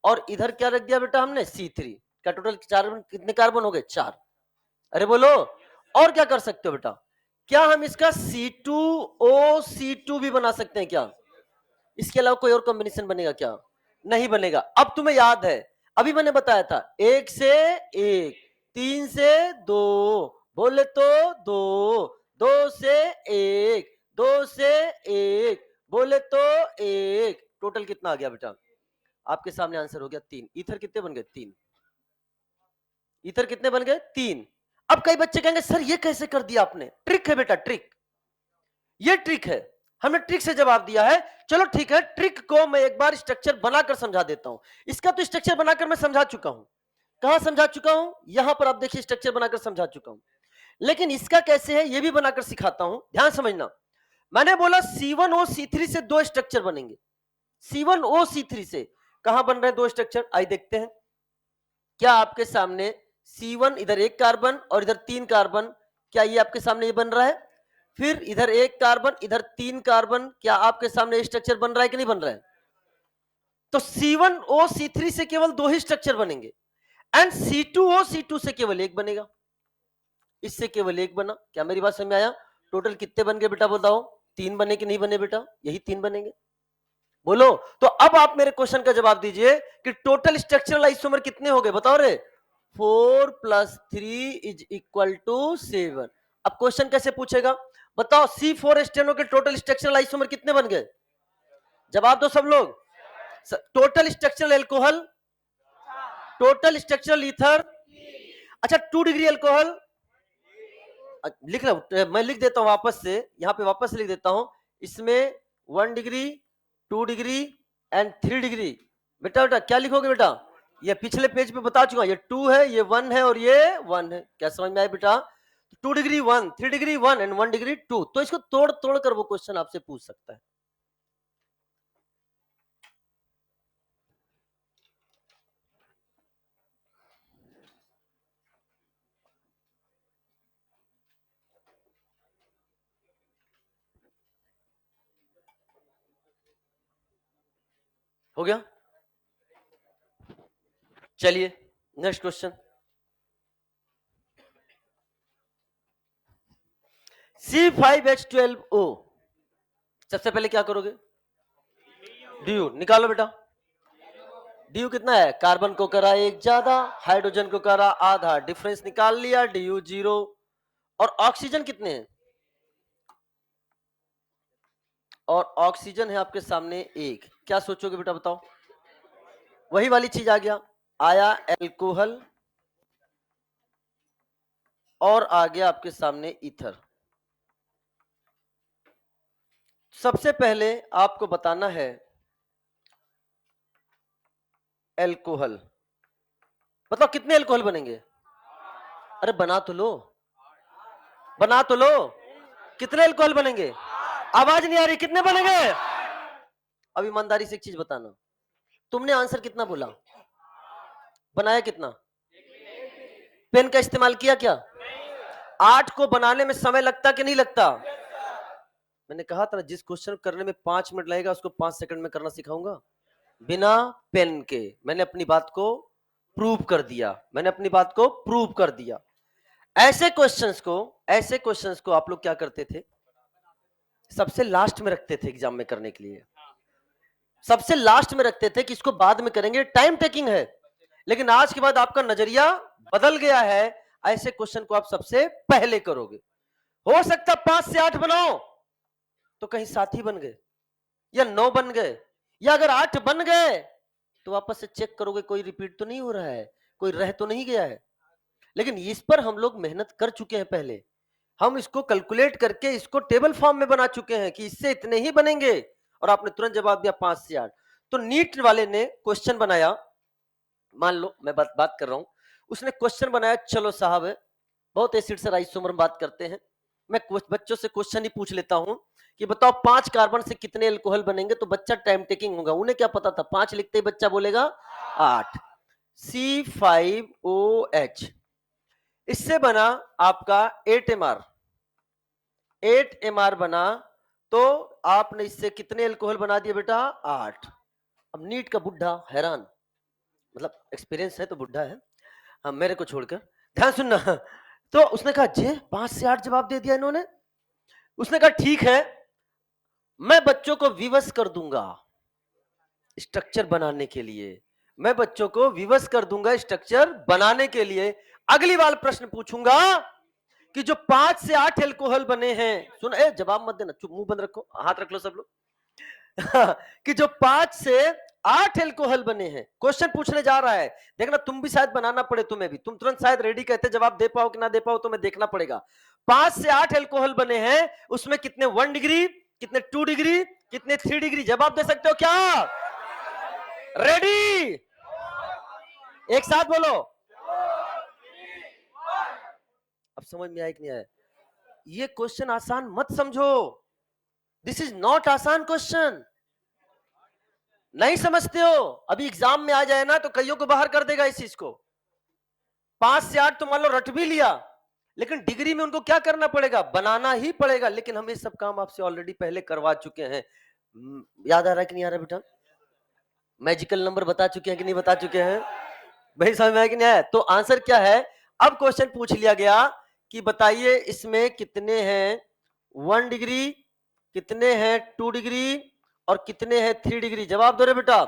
और इधर क्या रख दिया बेटा हमने, C3। क्या टोटल कितने कार्बन हो गए, 4। अरे बोलो, और क्या कर सकते हो बेटा, क्या हम इसका C2O2 भी बना सकते हैं क्या? इसके अलावा कोई और कॉम्बिनेशन बनेगा क्या? नहीं बनेगा। अब तुम्हें याद है, अभी मैंने बताया था 1 से 1, 3 से 2, बोले तो 2, 2 से 1, 2 से 1, बोले तो 1, टोटल कितना आ गया बेटा? आपके सामने आंसर हो गया 3। ईथर कितने बन गए, 3। ईथर कितने बन गए, 3। अब कई बच्चे कहेंगे सर ये कैसे कर दिया आपने, ट्रिक है बेटा, ट्रिक, ये ट्रिक है, हमने ट्रिक से जवाब दिया है। चलो ठीक है, ट्रिक को मैं एक बार स्ट्रक्चर बनाकर समझा देता हूं। इसका तो स्ट्रक्चर बनाकर मैं समझा चुका हूं। कहां समझा चुका हूं, यहां पर आप देखिए, स्ट्रक्चर बनाकर समझा चुका हूं। लेकिन इसका कैसे है, ये भी बनाकर सिखाता हूं, ध्यान समझना। मैंने बोला C1O3 से 2 स्ट्रक्चर बनेंगे। C1O3 से कहां बन रहे हैं 2 स्ट्रक्चर, आइए देखते हैं। क्या आपके सामने C1, इधर 1 कार्बन और इधर 3 कार्बन, क्या ये आपके सामने ये बन रहा है? फिर इधर 1 कार्बन, इधर 3 कार्बन, क्या आपके सामने स्ट्रक्चर बन रहा है कि नहीं बन रहा है? तो C1O3 से केवल 2 ही स्ट्रक्चर बनेंगे, एंड C2O2 से केवल 1 बनेगा। इससे केवल 1 बना। क्या मेरी बात समझ में आया? टोटल कितने बन गए बेटा, बताओ। 3 बने कि नहीं बने बेटा? यही 3 बनेंगे, बोलो। तो अब आप मेरे क्वेश्चन का जवाब दीजिए कि टोटल स्ट्रक्चरल आइसोमर कितने हो गए, बताओ रे। 4 + 3 = 7। अब क्वेश्चन कैसे पूछेगा, बताओ C4 स्टेनो के टोटल स्ट्रक्चरल आइसोमर कितने बन गए, जवाब दो सब लोग। Total structural alcohol, total structural ether, अच्छा 2 डिग्री एल्कोहल लिख रहा मैं लिख देता हूं वापस से, यहां पे वापस लिख देता हूं, इसमें 1 डिग्री 2 डिग्री एंड 3 डिग्री। बेटा बेटा क्या लिखोगे बेटा, ये पिछले पेज पे बता चुका, ये 2 है, ये 1 है और ये 1 है, क्या समझ में आया बेटा। 2 डिग्री 1, 3 डिग्री 1 एंड 1 डिग्री 2, तो इसको तोड़ तोड़ कर वो क्वेश्चन आपसे पूछ सकता है। हो गया, चलिए नेक्स्ट क्वेश्चन। C5H12O, सबसे पहले क्या करोगे, ड्यू निकालो बेटा। ड्यू कितना है, कार्बन को करा एक ज्यादा, हाइड्रोजन को करा आधा, डिफरेंस निकाल लिया, ड्यू 0। और ऑक्सीजन कितने हैं, और ऑक्सीजन है आपके सामने 1, क्या सोचोगे बेटा बताओ, वही वाली चीज आ गया, आया एल्कोहल और आ गया आपके सामने ईथर। सबसे पहले आपको बताना है एल्कोहल, बताओ कितने एल्कोहल बनेंगे, अरे बना तो लो, बना तो लो, कितने एल्कोहल बनेंगे, आवाज नहीं आ रही, कितने बनेंगे। अब ईमानदारी से एक चीज बताना, तुमने आंसर कितना बोला, बनाया कितना, पेन का इस्तेमाल किया क्या, 8 को बनाने में समय लगता कि नहीं लगता, मैंने कहा था जिस क्वेश्चन करने में 5 मिनट लगेगा उसको 5 सेकंड में करना सिखाऊंगा बिना पेन के। मैंने अपनी बात को प्रूव कर दिया, मैंने अपनी बात को प्रूव कर दिया। ऐसे क्वेश्चंस को आप लोग क्या करते थे, सबसे लास्ट में रखते थे एग्जाम में करने के लिए, सबसे लास्ट में रखते थे कि इसको बाद में करेंगे, टाइम टेकिंग है। लेकिन आज के बाद आपका नजरिया बदल गया है, ऐसे क्वेश्चन को आप सबसे पहले करोगे। हो सकता 5 से 8 बनाओ तो कहीं 7 ही बन गए या 9 बन गए, या अगर 8 बन गए तो वापस से चेक करोगे कोई रिपीट तो नहीं हो रहा है, कोई रह तो नहीं गया है। लेकिन इस पर हम लोग मेहनत कर चुके हैं, पहले हम इसको कैलकुलेट करके इसको टेबल फॉर्म में बना चुके हैं कि इससे इतने ही बनेंगे, और आपने तुरंत जवाब दिया 5 से 8। तो नीट वाले ने क्वेश्चन बनाया, मान लो मैं बात कर रहा हूं, उसने क्वेश्चन बनाया, चलो साहब बहुत एसिड से आइसोमर बात करते हैं, मैं बच्चों से क्वेश्चन ही पूछ लेता हूं कि बताओ 5 कार्बन से कितने अल्कोहल बनेंगे, तो बच्चा टाइम टेकिंग होगा, उन्हें क्या पता था 5 लिखते ही बच्चा बोलेगा 8। C5OH, इससे बना आपका 8MR, 8MR बना, तो आपने इससे कितने अल्कोहल बना दिए बेटा 8। अब नीट का बुढ़ा हैरान, मतलब एक्सपीरियंस है तो बुढ़ा है, हाँ मेरे को छोड़कर, ध्यान सुनना। तो उसने कहा जे 5 से 8 जवाब दे दिया इन्होंने, उसने कहा ठीक है मैं बच्चों को विवश कर दूंगा स्ट्रक्चर बनाने के लिए, मैं बच्चों को विवश कर दूंगा स्ट्रक्चर बनाने के लिए। अगली बार प्रश्न पूछूंगा कि जो 5 से 8 एल्कोहल बने हैं, सुन जवाब मत देना, चुप मुंह बंद रखो, हाथ रख लो सब लोग। कि जो 5 से 8 एल्कोहल बने हैं, क्वेश्चन पूछने जा रहा है, देखना तुम भी शायद बनाना पड़े, तुम्हें भी, तुम तुरंत शायद रेडी कहते जवाब दे पाओ कि ना दे पाओ, तुम्हें देखना पड़ेगा। 5 से 8 एल्कोहल बने हैं, उसमें कितने 1 डिग्री, कितने 2 डिग्री, कितने 3 डिग्री, जवाब दे सकते हो क्या, रेडी, एक साथ बोलो। अब समझ में आया कि नहीं आया, ये क्वेश्चन आसान मत समझो, दिस इज नॉट आसान क्वेश्चन, नहीं समझते हो, अभी एग्जाम में आ जाए ना तो कईयों को बाहर कर देगा इस चीज को। 5 से 8 तो मान लो रट भी लिया, लेकिन डिग्री में उनको क्या करना पड़ेगा, बनाना ही पड़ेगा, लेकिन हम ये सब काम आपसे ऑलरेडी पहले करवा चुके हैं। याद आ रहा है कि नहीं आ रहा बेटा, मैजिकल नंबर बता चुके हैं कि नहीं बता चुके हैं, भाई समझ में आया कि नहीं आया। तो आंसर क्या है, अब क्वेश्चन पूछ लिया गया कि बताइए इसमें कितने हैं 1 डिग्री, कितने हैं 2 डिग्री और कितने हैं 3 डिग्री, जवाब दो रे बेटा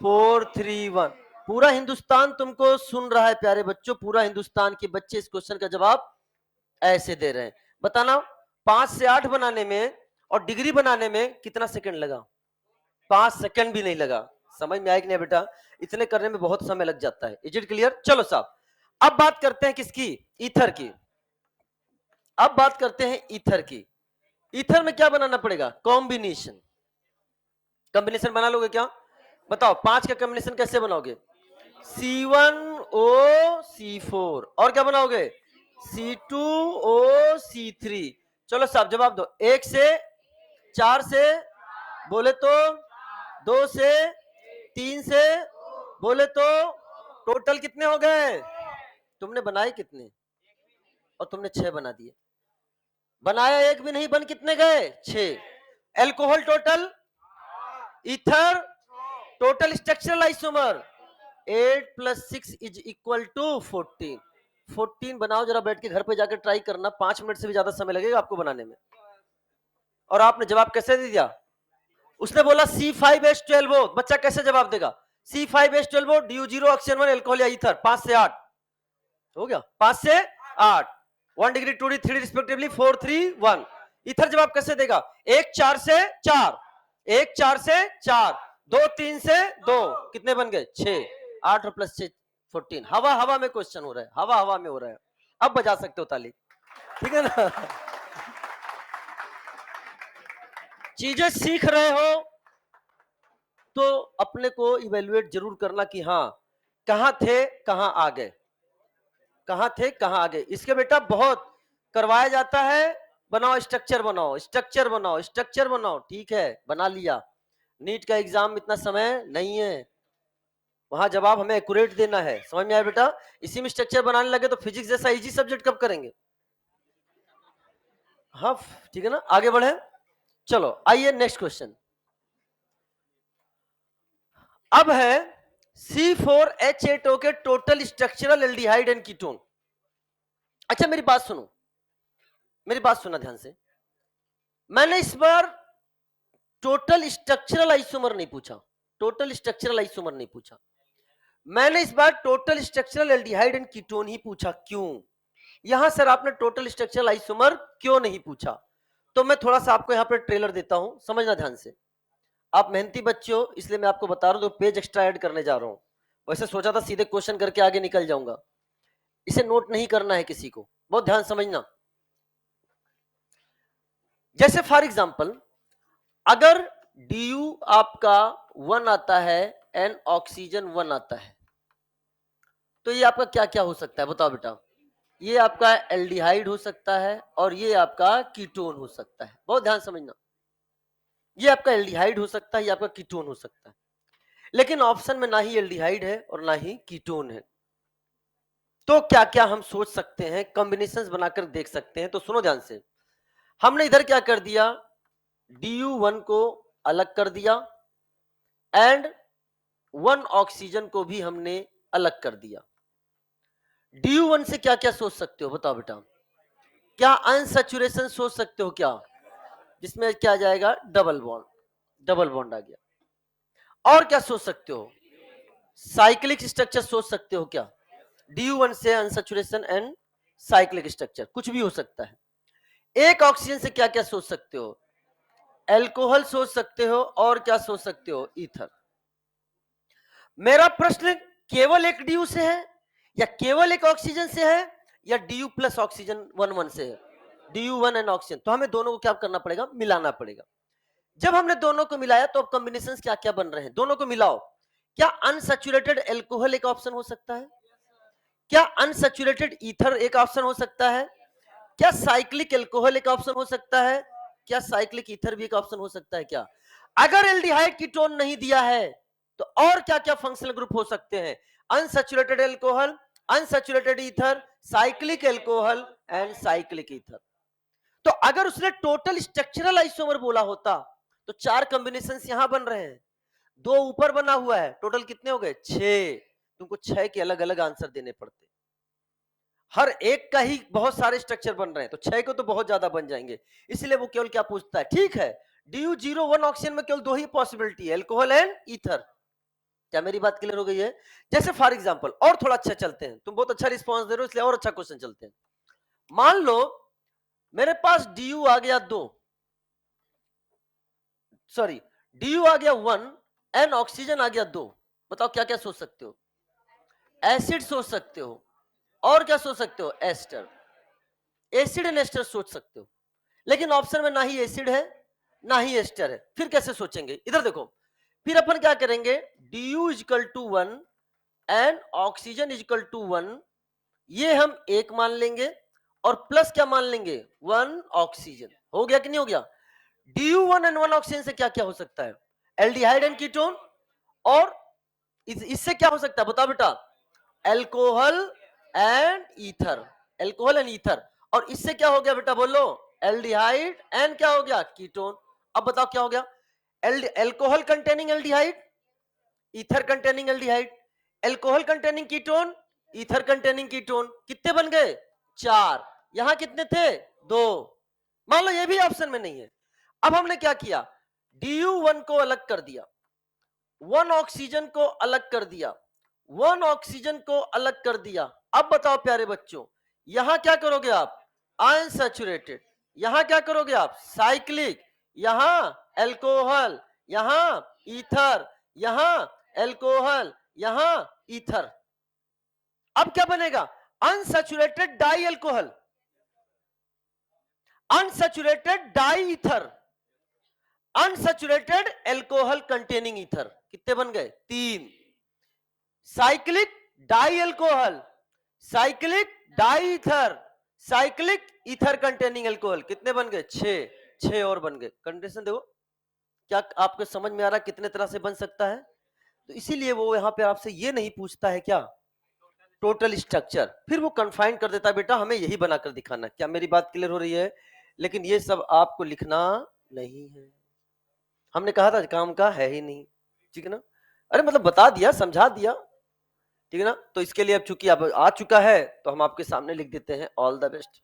4 3 1। पूरा हिंदुस्तान तुमको सुन रहा है प्यारे बच्चों, पूरा हिंदुस्तान के बच्चे इस क्वेश्चन का जवाब ऐसे दे रहे हैं। बताना 5 से 8 बनाने में और डिग्री बनाने में कितना सेकंड लगा? 5 सेकंड भी नहीं लगा। समझ में आया कि नहीं बेटा? इतने करने में बहुत समय लग जाता है। Is it clear? चलो साहब, अब बात करते हैं किसकी? ईथर की। अब बात करते हैं ईथर की। ईथर में क्या बनाना पड़ेगा? कॉम्बिनेशन। कॉम्बिनेशन बना लोगे क्या? बताओ 5 का कॉम्बिनेशन कैसे बनाओगे? C1O C4 और क्या बनाओगे? C2O C3। चलो साहब जवाब दो। 1 से 4 से बोले तो 2 से 3 से बोले तो टोटल कितने हो गए? तुमने बनाए कितने? और तुमने 6 बना दिए। बनाया एक भी नहीं, बन कितने गए? 6। Alcohol total, ether total structural isomer 8 + 6 = 14। 14 बनाओ जरा, बैठ के घर पे जाकर ट्राई करना, 5 मिनट से भी ज्यादा समय लगेगा आपको बनाने में। और आपने जवाब कैसे दे दिया? उसने बोला C5H12O। बच्चा कैसे जवाब देगा? C5H12O DU0 ऑक्सीजन 1 एल्कोहल या ईथर। 5 से 8 हो गया। 5 से 8 1 डिग्री 2 डिग्री 3 रिस्पेक्टिवली 4 3 1। ईथर जवाब कैसे देगा? 1 4 से 4, 1 4 से 4, 2 3 से 2, कितने बन गए? 6। 8 और +6 14। हवा हवा में क्वेश्चन हो रहा है, हवा हवा में हो रहा है। अब बजा सकते हो ताली, ठीक है ना? चीजें सीख रहे हो तो अपने को इवेल्युएट जरूर करना कि हाँ कहां थे कहां आ गए, कहां थे कहां आ गए। इसके बेटा बहुत करवाया जाता है, बनाओ स्ट्रक्चर, बनाओ स्ट्रक्चर, बनाओ स्ट्रक्चर, बनाओ। ठीक है बना लिया। नीट का एग्जाम इतना समय नहीं है, वहां जवाब हमें एक्यूरेट देना है। समझ में आया बेटा? इसी में स्ट्रक्चर बनाने लगे तो फिजिक्स जैसा इजी सब्जेक्ट कब करेंगे? हाँ ठीक है ना, आगे बढ़े। चलो आइए नेक्स्ट क्वेश्चन। अब है C4H8O के total structural aldehyde and ketone. अच्छा मेरी बात सुनो, मेरी बात सुनना ध्यान से। मैंने इस बार टोटल स्ट्रक्चरल आइसोमर नहीं पूछा, टोटल स्ट्रक्चरल आइसोमर नहीं पूछा, मैंने इस बार total structural aldehyde and ketone ही पूछा। क्यों? यहां सर आपने टोटल स्ट्रक्चरल आइसोमर क्यों नहीं पूछा? तो मैं थोड़ा सा आपको यहां पर ट्रेलर देता हूं, समझना ध्यान से। आप मेहनती बच्चे हो इसलिए मैं आपको बता रहा हूं, 2 पेज एक्स्ट्रा ऐड करने जा रहा हूं। वैसे सोचा था सीधे क्वेश्चन करके आगे निकल जाऊंगा, इसे नोट नहीं करना है किसी को, बहुत ध्यान समझना। जैसे फॉर एग्जांपल अगर DU आपका 1 आता है एंड ऑक्सीजन 1 आता है, तो ये आपका क्या क्या हो सकता है बताओ बेटा? ये आपका एल्डिहाइड हो सकता है और ये आपका कीटोन हो सकता है। बहुत ध्यान समझना, ये आपका एल्डिहाइड हो सकता है, ये आपका कीटोन हो सकता है। लेकिन ऑप्शन में ना ही एल्डिहाइड है और ना ही कीटोन है। तो क्या क्या हम सोच सकते हैं, कॉम्बिनेशंस बनाकर देख सकते हैं। तो सुनो ध्यान से, हमने इधर क्या कर दिया, DU1 को अलग कर दिया एंड 1 ऑक्सीजन को भी हमने अलग कर दिया। DU1 से क्या क्या सोच सकते हो बताओ बेटा? क्या अनसैचुरेशन सोच सकते हो क्या? जिसमें क्या आ जाएगा? डबल बॉन्ड, डबल बॉन्ड आ गया। और क्या सोच सकते हो? साइक्लिक स्ट्रक्चर सोच सकते हो क्या? DU1 से अनसैचुरेशन एंड साइक्लिक स्ट्रक्चर कुछ भी हो सकता है। एक ऑक्सीजन से क्या क्या सोच सकते हो? एल्कोहल सोच सकते हो और क्या सोच सकते हो? ईथर। मेरा प्रश्न केवल एक DU से है या केवल एक ऑक्सीजन से है या DU प्लस ऑक्सीजन 1 से है? DU1 and oxygen. तो हमें दोनों को क्या करना पड़ेगा? मिलाना पड़ेगा। जब हमने दोनों को मिलाया तो अब कॉम्बिनेशंस क्या क्या बन रहे हैं? दोनों को मिलाओ। क्या अनसैचुरेटेड एल्कोहल एक ऑप्शन हो सकता है? क्या अनसैचुरेटेड ईथर एक ऑप्शन हो सकता है? क्या साइक्लिक एल्कोहल एक ऑप्शन हो सकता है? क्या साइक्लिक ईथर भी एक ऑप्शन हो सकता है क्या? अगर एल्डिहाइड कीटोन नहीं दिया है तो और क्या क्या फंक्शनल ग्रुप हो सकते हैं? Unsaturated alcohol, unsaturated ether, cyclic alcohol and cyclic ether. तो अगर उसने टोटल स्ट्रक्चरल आइसोमर बोला होता तो 4 कॉम्बिनेशंस यहां बन रहे हैं, 2 ऊपर बना हुआ है, टोटल कितने हो गए? 6। तुमको 6 के अलग अलग आंसर देने पड़ते, हर एक का ही बहुत सारे स्ट्रक्चर बन रहे हैं, तो 6 को तो बहुत ज्यादा बन जाएंगे। इसलिए वो केवल क्या पूछता है, ठीक है DU01 ऑक्सीजन में केवल 2 ही पॉसिबिलिटी है, एल्कोहल एंड ईथर। क्या मेरी बात क्लियर हो गई है? जैसे फॉर एग्जांपल और थोड़ा अच्छा चलते हैं, तुम बहुत अच्छा रिस्पांस दे रहे हो इसलिए और अच्छा क्वेश्चन चलते हैं। मान लो मेरे पास du आ गया 2, सॉरी du आ गया 1 एंड ऑक्सीजन आ गया 2। बताओ क्या क्या सोच सकते हो? एसिड सोच सकते हो, और क्या सोच सकते हो? एस्टर, एसिड एंड एस्टर सोच सकते हो। लेकिन ऑप्शन में ना ही एसिड है ना ही एस्टर है, फिर कैसे सोचेंगे? इधर देखो, फिर अपन क्या करेंगे, du equal to 1 and oxygen equal to 1, ये हम 1 मान लेंगे और प्लस क्या मान लेंगे? 1 ऑक्सीजन। हो गया कि नहीं हो गया? du1 एंड 1 ऑक्सीजन से क्या क्या हो सकता है? Aldehyde and ketone. और इससे क्या हो सकता है बताओ बेटा? Alcohol and ether, alcohol and ether. और इससे क्या हो गया बेटा बोलो? एल्डिहाइड एंड क्या हो गया? कीटोन। अब बताओ क्या हो गया? Alcohol containing aldehyde, ether containing aldehyde, alcohol containing ketone, ether containing ketone. कितने बन गए? 4। यहां कितने थे? 2। मान लो ये भी ऑप्शन में नहीं है। अब हमने क्या किया, du1 को अलग कर दिया, 1 ऑक्सीजन को अलग कर दिया, 1 ऑक्सीजन को अलग कर दिया। अब बताओ प्यारे बच्चों, यहां क्या करोगे आप? अनसैचुरेटेड। यहां क्या करोगे आप? साइक्लिक। यहां एल्कोहल, यहां ईथर, यहां एल्कोहल, यहां ईथर। अब क्या बनेगा? Unsaturated di alcohol, unsaturated di ether, unsaturated alcohol containing ether. कितने बन गए? 3। Cyclic di alcohol, cyclic di ether, cyclic ether containing alcohol. कितने बन गए? 6। 6 और बन गए। कंडीशन देखो, क्या आपको समझ में आ रहा है कितने तरह से बन सकता है? तो इसीलिए वो यहां पे आपसे ये नहीं पूछता है क्या? Total structure. फिर वो कंफाइन कर देता है, बेटा हमें यही बनाकर दिखाना। क्या मेरी बात क्लियर हो रही है? लेकिन ये सब आपको लिखना नहीं है, हमने कहा था काम का है ही नहीं, ठीक है ना? अरे मतलब बता दिया, समझा दिया, ठीक है ना? तो इसके लिए अब चूंकि अब आ चुका है तो हम आपके सामने लिख देते हैं ऑल द बेस्ट।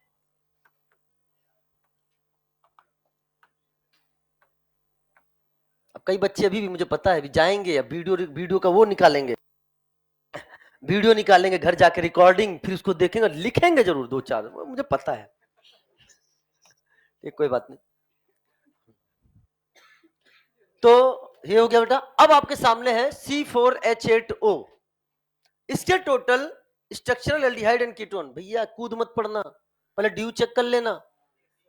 अब कई बच्चे अभी भी मुझे पता है, अभी जाएंगे अब वीडियो का वो निकालेंगे, वीडियो निकालेंगे घर जाके रिकॉर्डिंग, फिर उसको देखेंगे, लिखेंगे जरूर 2-4, मुझे पता है। ये कोई बात नहीं। तो ये हो गया बेटा। अब आपके सामने है C4H8O। इसके total structural aldehyde and ketone. भैया कूद मत पड़ना, पहले ड्यू चेक कर लेना।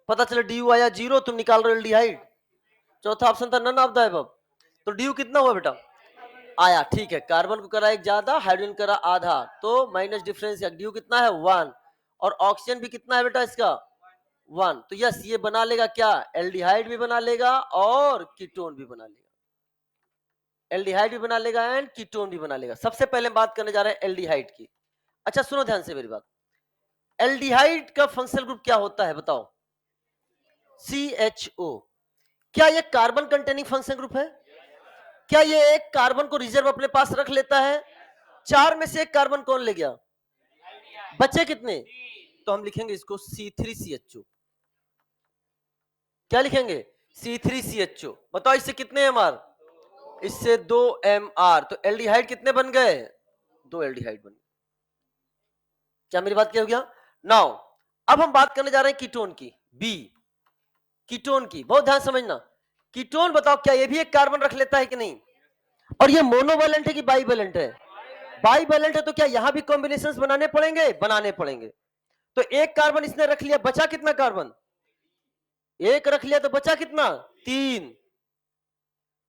पता चला ड्यू आया 0, तुम निकाल रहे हो एल्डिहाइड। चौथा ऑप्शन था नन ऑफ द अबव। तो ड्यू कितना हुआ बेटा? आया, ठीक है। कार्बन को करा एक ज्यादा, हाइड्रोजन करा आधा, तो माइनस डिफरेंस। ड्यू कितना है? 1। और ऑक्सीजन भी कितना है बेटा इसका? 1। तो यस, ये बना लेगा क्या? एल्डिहाइड भी बना लेगा और कीटोन भी बना लेगा। एल्डिहाइड भी बना लेगा एंड कीटोन भी बना लेगा। सबसे पहले बात करने जा रहे हैं एल्डिहाइड की। अच्छा सुनो ध्यान से मेरी बात, एल्डिहाइड का फंक्शनल ग्रुप क्या होता है बताओ? CHO। क्या ये कार्बन कंटेनिंग फंक्शनल ग्रुप है? क्या ये एक कार्बन को रिजर्व अपने पास रख लेता है? 4 में से एक कार्बन कौन ले गया? बचे कितने? तो हम लिखेंगे इसको C3CHO। क्या लिखेंगे? C3CHO। बताओ इससे कितने MR? इससे 2 MR। तो एल्डिहाइड कितने बन गए? 2 एल्डिहाइड बन गए। क्या मेरी बात क्या हो गया? नाउ अब हम बात करने जा रहे हैं कीटोन की। बी, कीटोन की बहुत ध्यान समझना। कीटोन बताओ क्या ये भी एक कार्बन रख लेता है कि नहीं? और ये मोनोवैलेंट है कि बाइवैलेंट है? बाइवैलेंट है। तो क्या यहां भी कॉम्बिनेशंस बनाने पड़ेंगे? बनाने पड़ेंगे। तो एक कार्बन इसने रख लिया, बचा कितना कार्बन? एक रख लिया तो बचा कितना? 3।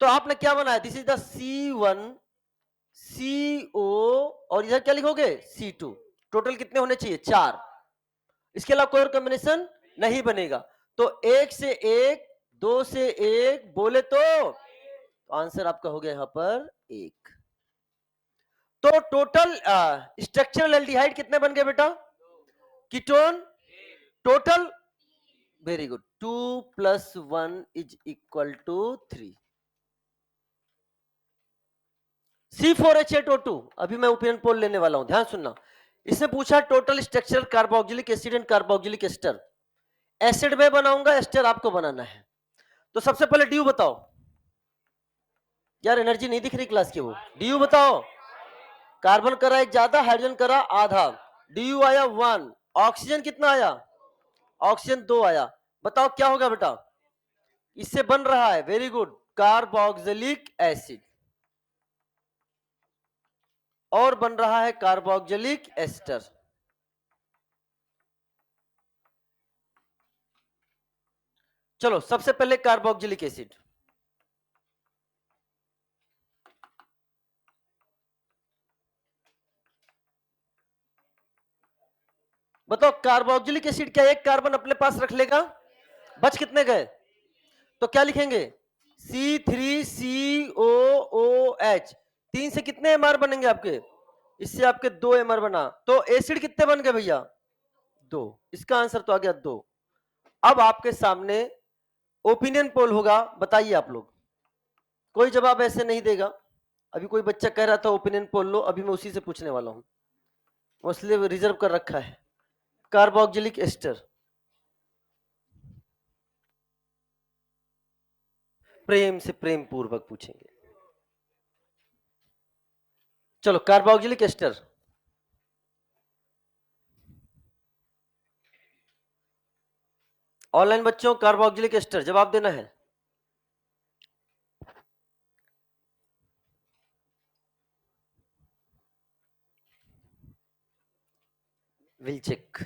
तो आपने क्या बनाया? This is the C1 CO और इधर क्या लिखोगे? C2। टोटल कितने होने चाहिए? 4। इसके अलावा कोई और कॉम्बिनेशन नहीं बनेगा। तो 1 से 1, 2 से 1 बोले तो आंसर आपका हो गया यहां पर 1। तो टोटल स्ट्रक्चरल एल्डिहाइड कितने बन गए बेटा? Ketone total, very good, 2 + 1 = 3। C4H8O2। अभी मैं ओपिनियन पोल लेने वाला हूं, ध्यान सुनना। इसने पूछा total structure carboxylic acid and carboxylic ester. Acid में बनाऊंगा, एस्टर आपको बनाना है। तो सबसे पहले ड्यू बताओ। यार एनर्जी नहीं दिख रही क्लास की, वो ड्यू बताओ। कार्बन करा एक ज्यादा, हाइड्रोजन करा आधा, ड्यू आया 1। ऑक्सीजन कितना आया? ऑक्सीजन 2 आया, बताओ क्या होगा बेटा, इससे बन रहा है, वेरी गुड, कार्बोक्सिलिक एसिड, और बन रहा है कार्बोक्सिलिक एस्टर। चलो सबसे पहले कार्बोक्सिलिक एसिड, बताओ कार्बोक्सिलिक एसिड क्या एक कार्बन अपने पास रख लेगा, बच कितने गए, तो क्या लिखेंगे C3COOH, 3 से कितने एमआर बनेंगे आपके, इससे आपके 2 एमआर बना, तो एसिड कितने बन गए भैया 2, इसका आंसर तो आ गया 2। अब आपके सामने ओपिनियन पोल होगा, बताइए आप लोग, कोई जवाब ऐसे नहीं देगा, अभी कोई बच्चा कह रहा था ओपिनियन पोल लो, अभी मैं उसी से पूछने वाला हूं, इसलिए रिजर्व कर रखा है, कार्बोक्सिलिक एस्टर, प्रेम से प्रेम पूर्वक पूछेंगे। चलो कार्बोक्सिलिक एस्टर, ऑनलाइन बच्चों कार्बोक्सिलिक एस्टर जवाब देना है, विल चेक।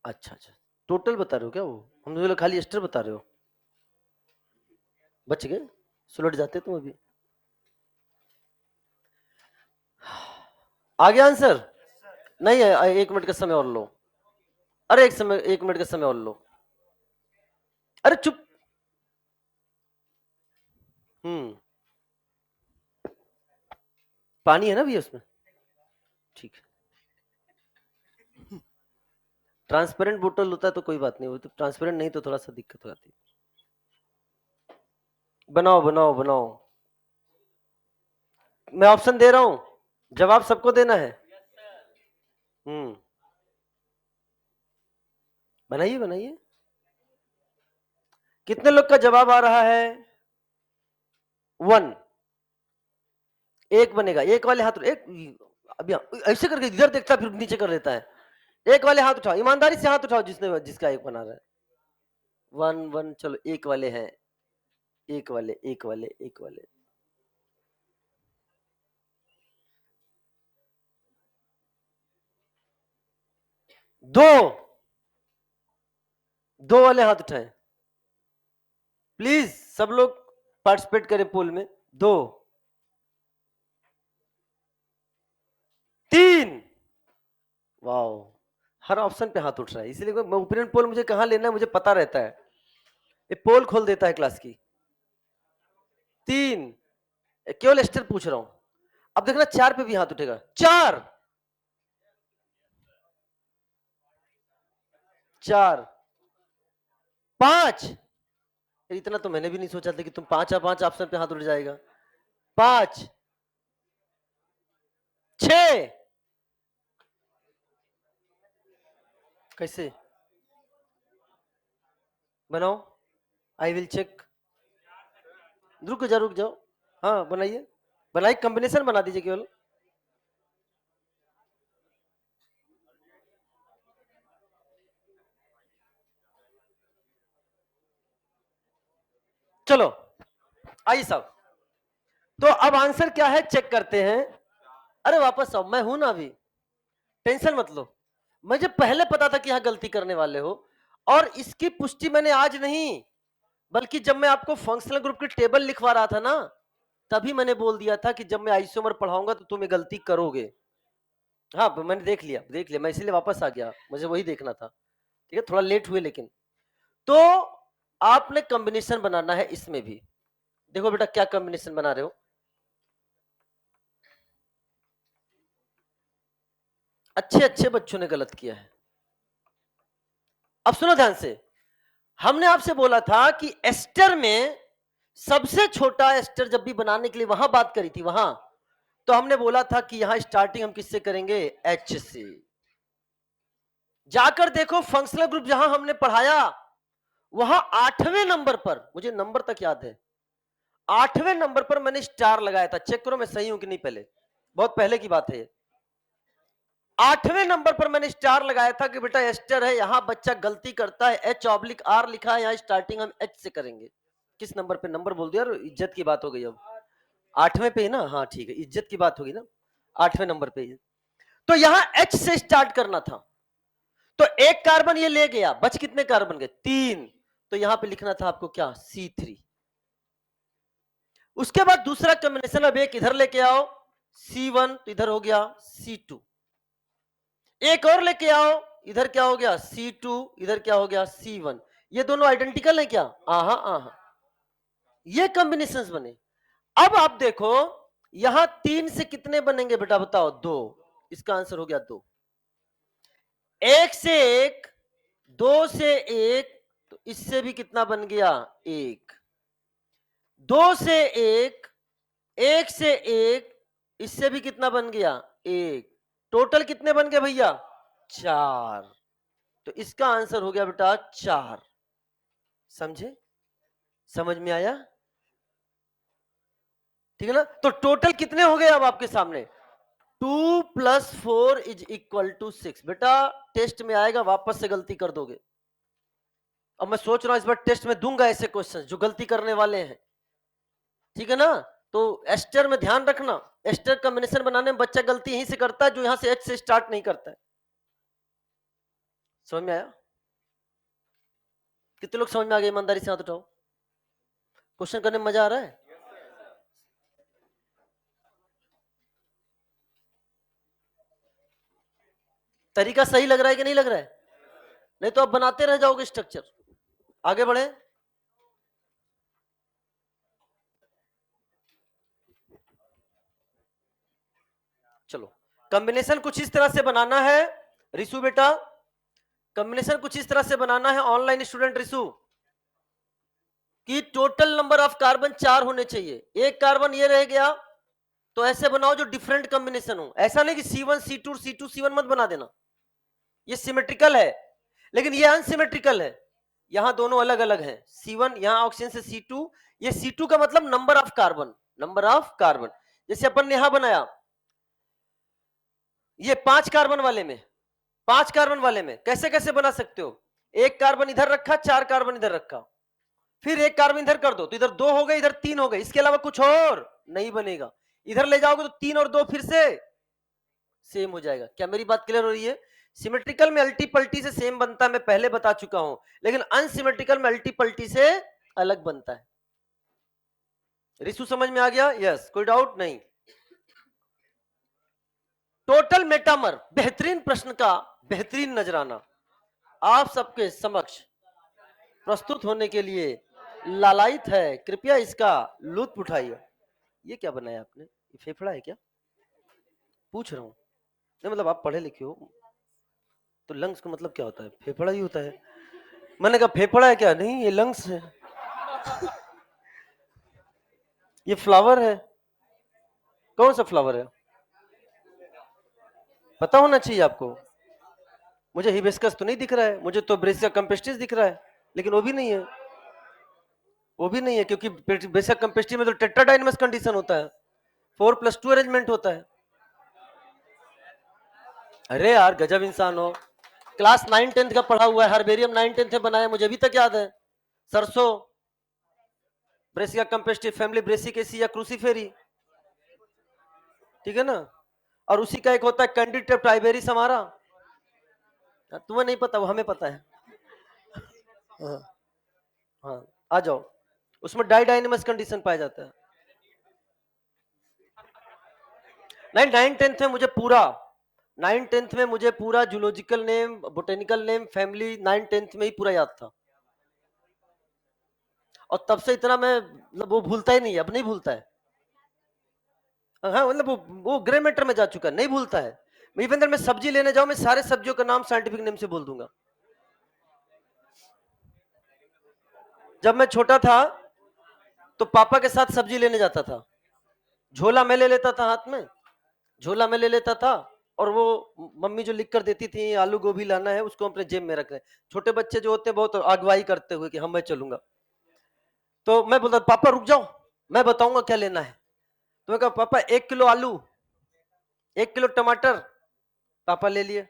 अच्छा अच्छा, टोटल बता रहे हो क्या, वो हम तो खाली एस्टर बता रहे हो, बच गए, सुलट जाते तुम अभी। आगे आंसर नहीं है, 1 मिनट का समय और लो, अरे 1 मिनट का समय और लो, अरे चुप, पानी है ना भैया उसमें, ठीक है, ट्रांसपेरेंट बोतल होता है तो कोई बात नहीं, वो तो ट्रांसपेरेंट नहीं तो थोड़ा सा दिक्कत हो जाती है, बनाओ बनाओ बनाओ, मैं ऑप्शन दे रहा हूं, जवाब सबको देना है, बनाइए बनाइए, कितने लोग का जवाब आ रहा है 1, एक बनेगा, एक वाले हाथ, एक अभी ऐसे करके इधर देखता फिर नीचे कर लेता है, एक वाले हाथ उठाओ, ईमानदारी से हाथ उठाओ जिसने जिसका एक बना रहा है, 1 1, चलो एक वाले हैं, एक वाले एक वाले एक वाले, 2 2 वाले हाथ उठाएं प्लीज, सब लोग पार्टिसिपेट करें पोल में, 2 3, वाओ, हर ऑप्शन पे हाथ उठ रहा है, इसलिए ओपिनियन पोल मुझे कहां लेना है मुझे पता रहता है, ये पोल खोल देता है क्लास की, 3, केवल एस्टर पूछ रहा हूं, अब देखना 4 पे भी हाथ उठेगा, 4 4 5, इतना तो मैंने भी नहीं सोचा था कि तुम 5 ऑप्शन पे हाथ उठ जाएगा, 5 6, कैसे बनाओ, आई विल चेक, रुक जाओ, हाँ बनाइए, बनाइए, कॉम्बिनेशन बना दीजिए केवल, चलो आइए साहब, तो अब आंसर क्या है चेक करते हैं, अरे वापस आओ, मैं हूं ना अभी, टेंशन मत लो, मुझे पहले पता था कि यहां गलती करने वाले हो, और इसकी पुष्टि मैंने आज नहीं, बल्कि जब मैं आपको फंक्शनल ग्रुप की टेबल लिखवा रहा था ना, तभी मैंने बोल दिया था कि जब मैं आइसोमर पढ़ाऊंगा तो तुम ये गलती करोगे, हाँ मैंने देख लिया, मैं इसीलिए वापस आ गया, मुझे वही देखना था, ठीक है, थोड़ा लेट हुए लेकिन, तो आपने कॉम्बिनेशन बनाना है इसमें भी, देखो बेटा क्या कॉम्बिनेशन बना रहे हो, अच्छे अच्छे बच्चों ने गलत किया है, अब सुनो ध्यान से, हमने आपसे बोला था कि एस्टर में सबसे छोटा एस्टर जब भी बनाने के लिए वहां बात करी थी, वहां तो हमने बोला था कि यहां स्टार्टिंग हम किससे करेंगे, एच से, जाकर देखो फंक्शनल ग्रुप जहां हमने पढ़ाया, वहां 8वें नंबर पर, मुझे नंबर तक याद है, 8वें नंबर पर मैंने स्टार लगाया था, चेक करो मैं सही हूं कि नहीं, पहले बहुत पहले की बात है, 8वें नंबर पर मैंने स्टार लगाया था कि बेटा एस्टर है, यहां बच्चा गलती करता है, H/R लिखा है, यहां स्टार्टिंग हम H से करेंगे। किस नंबर पे? नंबर बोल दिया और इज्जत की बात हो गई। अब 8वें पे ही ना? हाँ ठीक है, इज्जत की बात होगी ना, 8वें नंबर पे ही। तो यहां H से स्टार्ट करना था, तो एक कार्बन ये ले गया, बच कितने कार्बन गए? 3। तो यहां पे लिखना था आपको क्या? C3। उसके बाद दूसरा कॉम्बिनेशन, अब एक इधर लेके आओ C1, तो इधर हो गया C2। एक और लेके आओ, इधर क्या हो गया? C2, इधर क्या हो गया? C1। ये दोनों आइडेंटिकल है क्या? आहा आहा, ये कॉम्बिनेशंस बने। अब आप देखो यहां 3 से कितने बनेंगे बेटा, बताओ? 2। इसका आंसर हो गया 2। 1 से 1, 2 से 1, तो इससे भी कितना बन गया? 1। 2 से 1, 1 से 1, इससे भी कितना बन गया? 1। टोटल कितने बन गए भैया? 4। तो इसका आंसर हो गया बेटा 4। समझे? समझ में आया? ठीक है ना? तो टोटल कितने हो गए अब आपके सामने? 2 + 4 = 6। बेटा टेस्ट में आएगा, वापस से गलती कर दोगे। अब मैं सोच रहा हूं इस बार टेस्ट में दूंगा ऐसे क्वेश्चन जो गलती करने वाले हैं, ठीक है ना? तो एस्टर में ध्यान रखना, एस्टर कॉम्बिनेशन बनाने में बच्चा गलती यहीं से करता है जो यहां से H से स्टार्ट नहीं करता है। समझ में आया? कितने लोग समझ में आ गए? ईमानदारी से हाथ उठाओ। क्वेश्चन करने में मजा आ रहा है? तरीका सही लग रहा है कि नहीं लग रहा है? नहीं तो आप बनाते रह जाओगे स्ट्रक्चर। आगे बढ़े। चलो, कॉम्बिनेशन कुछ इस तरह से बनाना है रिसु बेटा, कॉम्बिनेशन कुछ इस तरह से बनाना है ऑनलाइन स्टूडेंट रिसु, कि टोटल नंबर ऑफ कार्बन 4 होने चाहिए। एक कार्बन ये रह गया, तो ऐसे बनाओ जो डिफरेंट कॉम्बिनेशन हो। ऐसा नहीं कि C1 C2 C2 C1 मत बना देना, ये सिमेट्रिकल है, लेकिन ये अनसिमेट्रिकल है। यहां दोनों अलग अलग हैं। C1 यहां ऑक्सीजन से C2, ये C2 का मतलब number of carbon, number of carbon. जैसे अपन ने यहां बनाया, ये 5 कार्बन वाले में, 5 कार्बन वाले में कैसे कैसे बना सकते हो? एक कार्बन इधर रखा, 4 कार्बन इधर रखा, फिर एक कार्बन इधर कर दो, तो इधर 2 हो गए, इधर 3 हो गए, इसके अलावा कुछ और नहीं बनेगा। इधर ले जाओगे तो 3 और 2 फिर से सेम हो जाएगा। क्या मेरी बात क्लियर हो रही है? सिमेट्रिकल में अल्टी पल्टी से सेम बनता है, मैं पहले बता चुका हूं, लेकिन अनसिमेट्रिकल में अल्टी पल्टी से अलग बनता है। रिसु समझ में आ गया? यस, कोई डाउट नहीं। टोटल मेटामर, बेहतरीन प्रश्न का बेहतरीन नजराना आप सबके समक्ष प्रस्तुत होने के लिए लालायित है। कृपया इसका लुत्फ उठाइए। ये क्या बनाया आपने? ये फेफड़ा है क्या? पूछ रहा हूँ। नहीं मतलब आप पढ़े लिखे हो, तो लंग्स का मतलब क्या होता है? फेफड़ा ही होता है। मैंने कहा फेफड़ा है क्या? नहीं, ये लंग्स है। ये फ्लावर है। कौन सा फ्लावर है? पता होना चाहिए आपको। मुझे हिबिस्कस तो नहीं दिख रहा है, मुझे तो ब्रेसिया कैम्पेस्ट्रिस दिख रहा है, लेकिन वो भी नहीं है। वो भी नहीं है, क्योंकि ब्रेसिया कैम्पेस्ट्रिस में तो टेट्राडाइनमस कंडीशन होता है, 4+2 अरेंजमेंट होता है। अरे यार गजब इंसान हो, क्लास 9-10 का पढ़ा हुआ है, हर्बेरियम 9-10 में बनाया, मुझे अभी तक याद है। सरसों, ब्रेसिया कैम्पेस्ट्रिस, फैमिली ब्रेसिकेसी या क्रूसीफेरी, ठीक है ना? और उसी का एक होता है कैंडिडेट टाइबेरिस हमारा, तुम्हें नहीं पता, वो हमें पता है। हाँ, हाँ, आ जाओ। उसमें डाइडाइनमस कंडीशन पाया जाता है। नहीं, 9-10 में मुझे पूरा, 9-10 में मुझे पूरा zoological name, botanical name, family 9-10 में ही पूरा याद था। और तब से इतना मैं मतलब वो भूलता ही नहीं है, अब नहीं भूलता है। हाँ मतलब वो ग्रे मैटर में जा चुका है, नहीं भूलता है। इवन मैं सब्जी लेने जाऊं, मैं सारे सब्जियों का नाम साइंटिफिक नेम से बोल दूंगा। जब मैं छोटा था तो पापा के साथ सब्जी लेने जाता था, झोला में ले लेता था हाथ में, झोला में ले लेता था, और वो मम्मी जो लिख कर देती थी आलू गोभी लाना है, उसको अपने जेब में रख रहे। छोटे बच्चे जो होते हैं बहुत अगुवाई करते हुए कि हम मैं चलूंगा, तो मैं बोलता पापा रुक जाओ, मैं बताऊंगा क्या लेना है। तो मैं कहा पापा 1 किलो आलू, 1 किलो टमाटर, पापा ले लिए।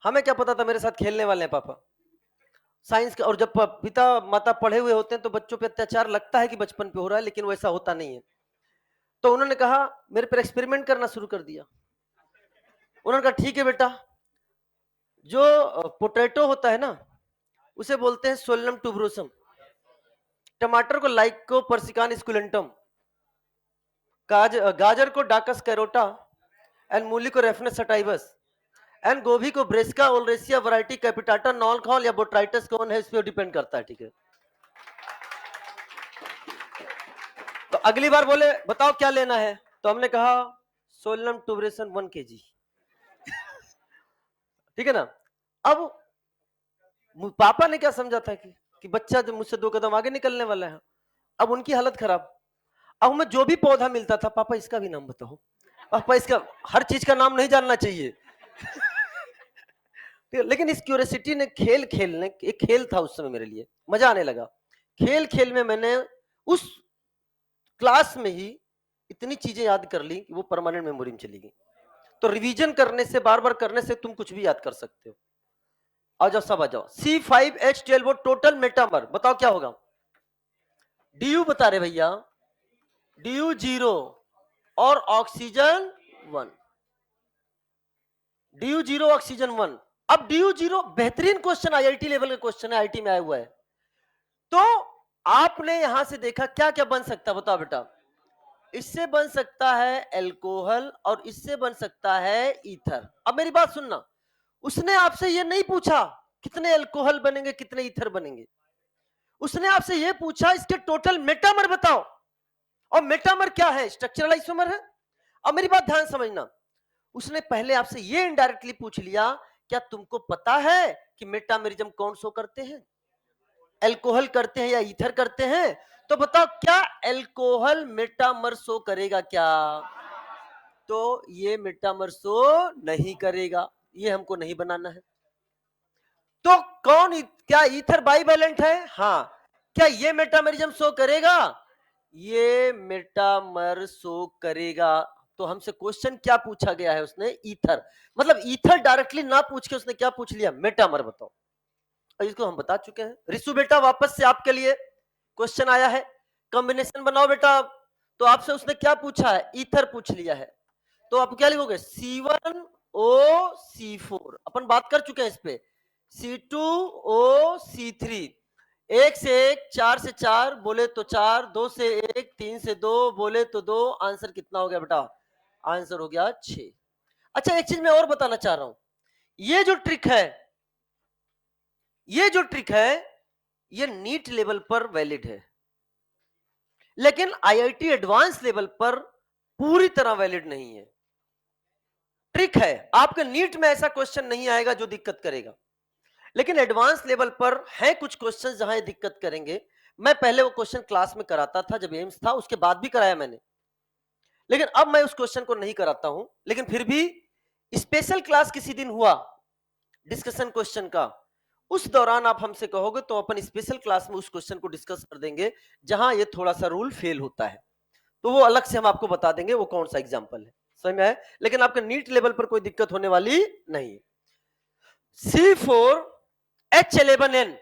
हमें क्या पता था मेरे साथ खेलने वाले हैं पापा। साइंस का, और जब पिता माता पढ़े हुए होते हैं तो बच्चों पे अत्याचार लगता है कि बचपन पे हो रहा है, लेकिन वैसा होता नहीं है। तो उन्होंने कहा, मेरे पर एक्सपेरिमेंट करना शुरू कर दिया। उन्होंने कहा ठीक है बेटा, जो पोटैटो होता है ना, उसे बोलते हैं सोलनम ट्यूबरोसम। टमाटर को लाइको पर्सिकान स्कुलेंटम, गाजर को डाकस कैरोटा, एंड मूली को रेफनेस सटाइवस, एंड गोभी को ब्रेस्का ओलरेसिया वैरायटी कैपिटाटा नॉन कॉल या बोट्राइटस कौन है, इस पे डिपेंड करता है। ठीक है, तो अगली बार बोले बताओ क्या लेना है, तो हमने कहा सोलनम ट्यूबरेसन 1 kg। ठीक है ना। अब पापा ने क्या समझा था कि बच्चा जो मुझसे 2 कदम आगे निकलने वाला है। अब उनकी हालत खराब। अब हमें जो भी पौधा मिलता था, पापा इसका भी नाम बताओ, पापा इसका, हर चीज का नाम नहीं जानना चाहिए। लेकिन इस क्यूरियोसिटी ने खेल खेलने, एक खेल था उस समय मेरे लिए, मजा आने लगा। खेल खेल में मैंने उस क्लास में ही इतनी चीजें याद कर ली कि वो परमानेंट मेमोरी में चली गई। तो रिवीजन करने से, बार बार करने से तुम कुछ भी याद कर सकते हो। आ जाओ सब आ जाओ। C5H12 वो टोटल मेटामर, बताओ क्या होगा। DU बता रहे भैया, DU 0 और ऑक्सीजन 1, DU 0 ऑक्सीजन 1। अब DU 0 बेहतरीन क्वेश्चन, IIT लेवल का क्वेश्चन है, IIT में आया हुआ है। तो आपने यहां से देखा क्या क्या बन सकता है, बताओ बेटा। इससे बन सकता है एल्कोहल और इससे बन सकता है ईथर। अब मेरी बात सुनना, उसने आपसे ये नहीं पूछा कितने एल्कोहल बनेंगे कितने ईथर बनेंगे, उसने आपसे ये पूछा इसके टोटल मेटामर बताओ। और मेटामर क्या है, स्ट्रक्चरल आइसोमर है। अब मेरी बात ध्यान समझना, उसने पहले आपसे ये इनडायरेक्टली पूछ लिया, क्या तुमको पता है कि मेटामेरिज्म कौन सो करते हैं, एल्कोहल करते हैं या ईथर करते हैं। तो बताओ क्या एल्कोहल मेटामर सो करेगा क्या, तो ये मेटामर सो नहीं करेगा, ये हमको नहीं बनाना है। तो कौन, क्या ईथर बाइवैलेंट है, हाँ। क्या ये मेटामेरिज्म शो करेगा, ये मेटामर शो करेगा। तो हमसे क्वेश्चन क्या पूछा गया है, उसने ईथर, मतलब ईथर डायरेक्टली ना पूछ के उसने क्या पूछ लिया, मेटामर बताओ। और इसको हम बता चुके हैं। रिसु बेटा वापस से आपके लिए क्वेश्चन आया है, कॉम्बिनेशन बनाओ बेटा। तो आपसे उसने क्या पूछा है, ईथर पूछ लिया है। तो आप क्या लिखोगे, C1O C4, अपन बात कर चुके हैं इस पे। C2O C3, 1 से 1, 4 से 4 बोले तो 4, 2 से 1, 3 से 2 बोले तो 2, आंसर कितना हो गया बेटा, आंसर हो गया 6। अच्छा एक चीज मैं और बताना चाह रहा हूं, ये जो ट्रिक है, ये जो ट्रिक है, ये नीट लेवल पर वैलिड है, लेकिन IIT एडवांस लेवल पर पूरी तरह वैलिड नहीं है। ट्रिक है, आपके नीट में ऐसा क्वेश्चन नहीं आएगा जो दिक्कत करेगा, लेकिन एडवांस लेवल पर है कुछ क्वेश्चन जहां ये दिक्कत करेंगे। मैं पहले वो क्वेश्चन क्लास में कराता था जब एम्स था, उसके बाद भी कराया मैंने, लेकिन अब मैं उस क्वेश्चन को नहीं कराता हूं। लेकिन फिर भी स्पेशल क्लास किसी दिन हुआ डिस्कशन क्वेश्चन का, उस दौरान आप हमसे कहोगे तो अपन स्पेशल क्लास में उस क्वेश्चन को डिस्कस कर देंगे जहां ये थोड़ा सा रूल फेल होता है, तो वो अलग से हम आपको बता देंगे वो कौन सा एग्जाम्पल है, समझ में है। लेकिन आपके नीट लेवल पर कोई दिक्कत होने वाली नहीं है। C4H11N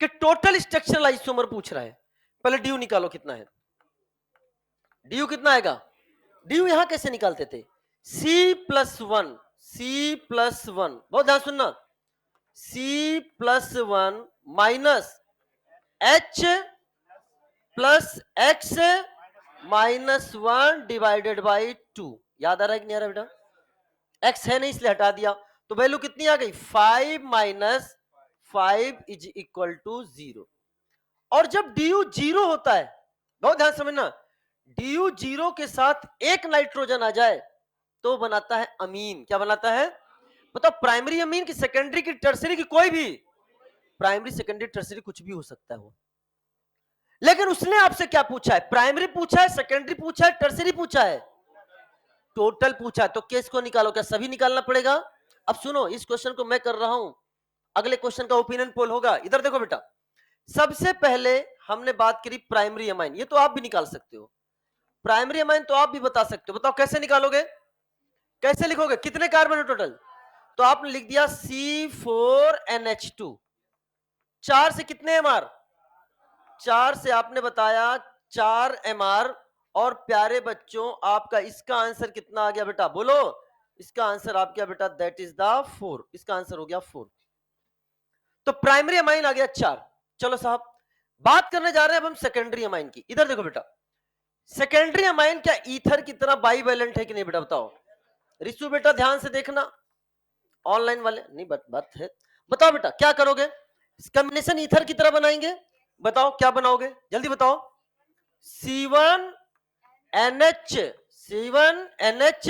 के टोटल स्ट्रक्चरल आइसोमर पूछ रहा है, पहले DU निकालो कितना है, DU कितना आएगा, DU यहां कैसे निकालते थे, C+1, C+1, बहुत ध्यान सुनना, C+1 minus H+X -1 divided by 2, याद आ रहा है कि नहीं आ रहा बेटा, x है नहीं इसलिए हटा दिया, तो वैल्यू कितनी आ गई, 5 - 5 = 0। और जब DU 0 होता है, बहुत ध्यान समझना, DU 0 के साथ एक नाइट्रोजन आ जाए तो बनाता है अमीन। क्या बनाता है बताओ, प्राइमरी अमीन की सेकेंडरी की टर्सरी की, कोई भी, प्राइमरी सेकेंडरी टर्सरी कुछ भी हो सकता है वो। लेकिन उसने आपसे क्या पूछा है, प्राइमरी पूछा है, सेकेंडरी पूछा है, टर्सरी पूछा है, टोटल पूछा है। तो केस को निकालो, क्या सभी निकालना पड़ेगा। अब सुनो, इस क्वेश्चन को मैं कर रहा हूं, अगले क्वेश्चन का ओपिनियन पोल होगा, इधर देखो बेटा। सबसे पहले हमने बात करी प्राइमरी अमाइन, ये तो आप भी निकाल सकते हो, प्राइमरी अमाइन तो आप भी बता सकते हो, बताओ कैसे निकालोगे, कैसे लिखोगे, कितने कार्बन है टोटल, तो आपने लिख दिया C4NH2। 4 से कितने MR? 4 से आपने बताया 4 MR। और प्यारे बच्चों आपका इसका आंसर कितना आ गया बेटा, बोलो। इसका आंसर आप क्या बेटा, दैट इज द 4। इसका आंसर हो गया 4। तो प्राइमरी अमाइन आ गया 4। चलो साहब, बात करने जा रहे हैं अब हम सेकेंडरी अमाइन की। इधर देखो बेटा, सेकेंडरी अमाइन क्या ईथर की तरह बाईवैलेंट है कि नहीं बेटा, बताओ। रिसु बेटा ध्यान से देखना, ऑनलाइन वाले नहीं, बात है। बताओ बेटा क्या करोगे, कॉम्बिनेशन ईथर की तरह बनाएंगे, बताओ क्या बनाओगे, जल्दी बताओ। C1NH, C1NH,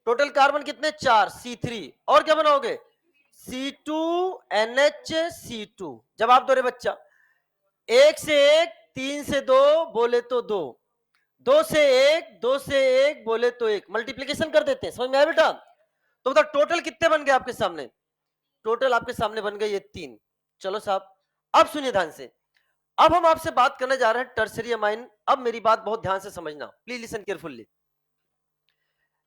टोटल कार्बन कितने, 4, C3, और क्या बनाओगे, C2NH, जवाब दो रे बच्चा। 1 से 1, 3 से 2 बोले तो 2, 2 से 1, 2 से 1 बोले तो 1, मल्टीप्लीकेशन कर देते हैं, समझ में आया बेटा। तो बताओ टोटल कितने बन गए आपके सामने, टोटल आपके सामने बन गए ये 3। चलो साहब, अब सुनिए ध्यान से, अब हम आपसे बात करने जा रहे हैं टर्सरी अमाइन। अब मेरी बात बहुत ध्यान से समझना, प्लीज लिसन केयरफुली।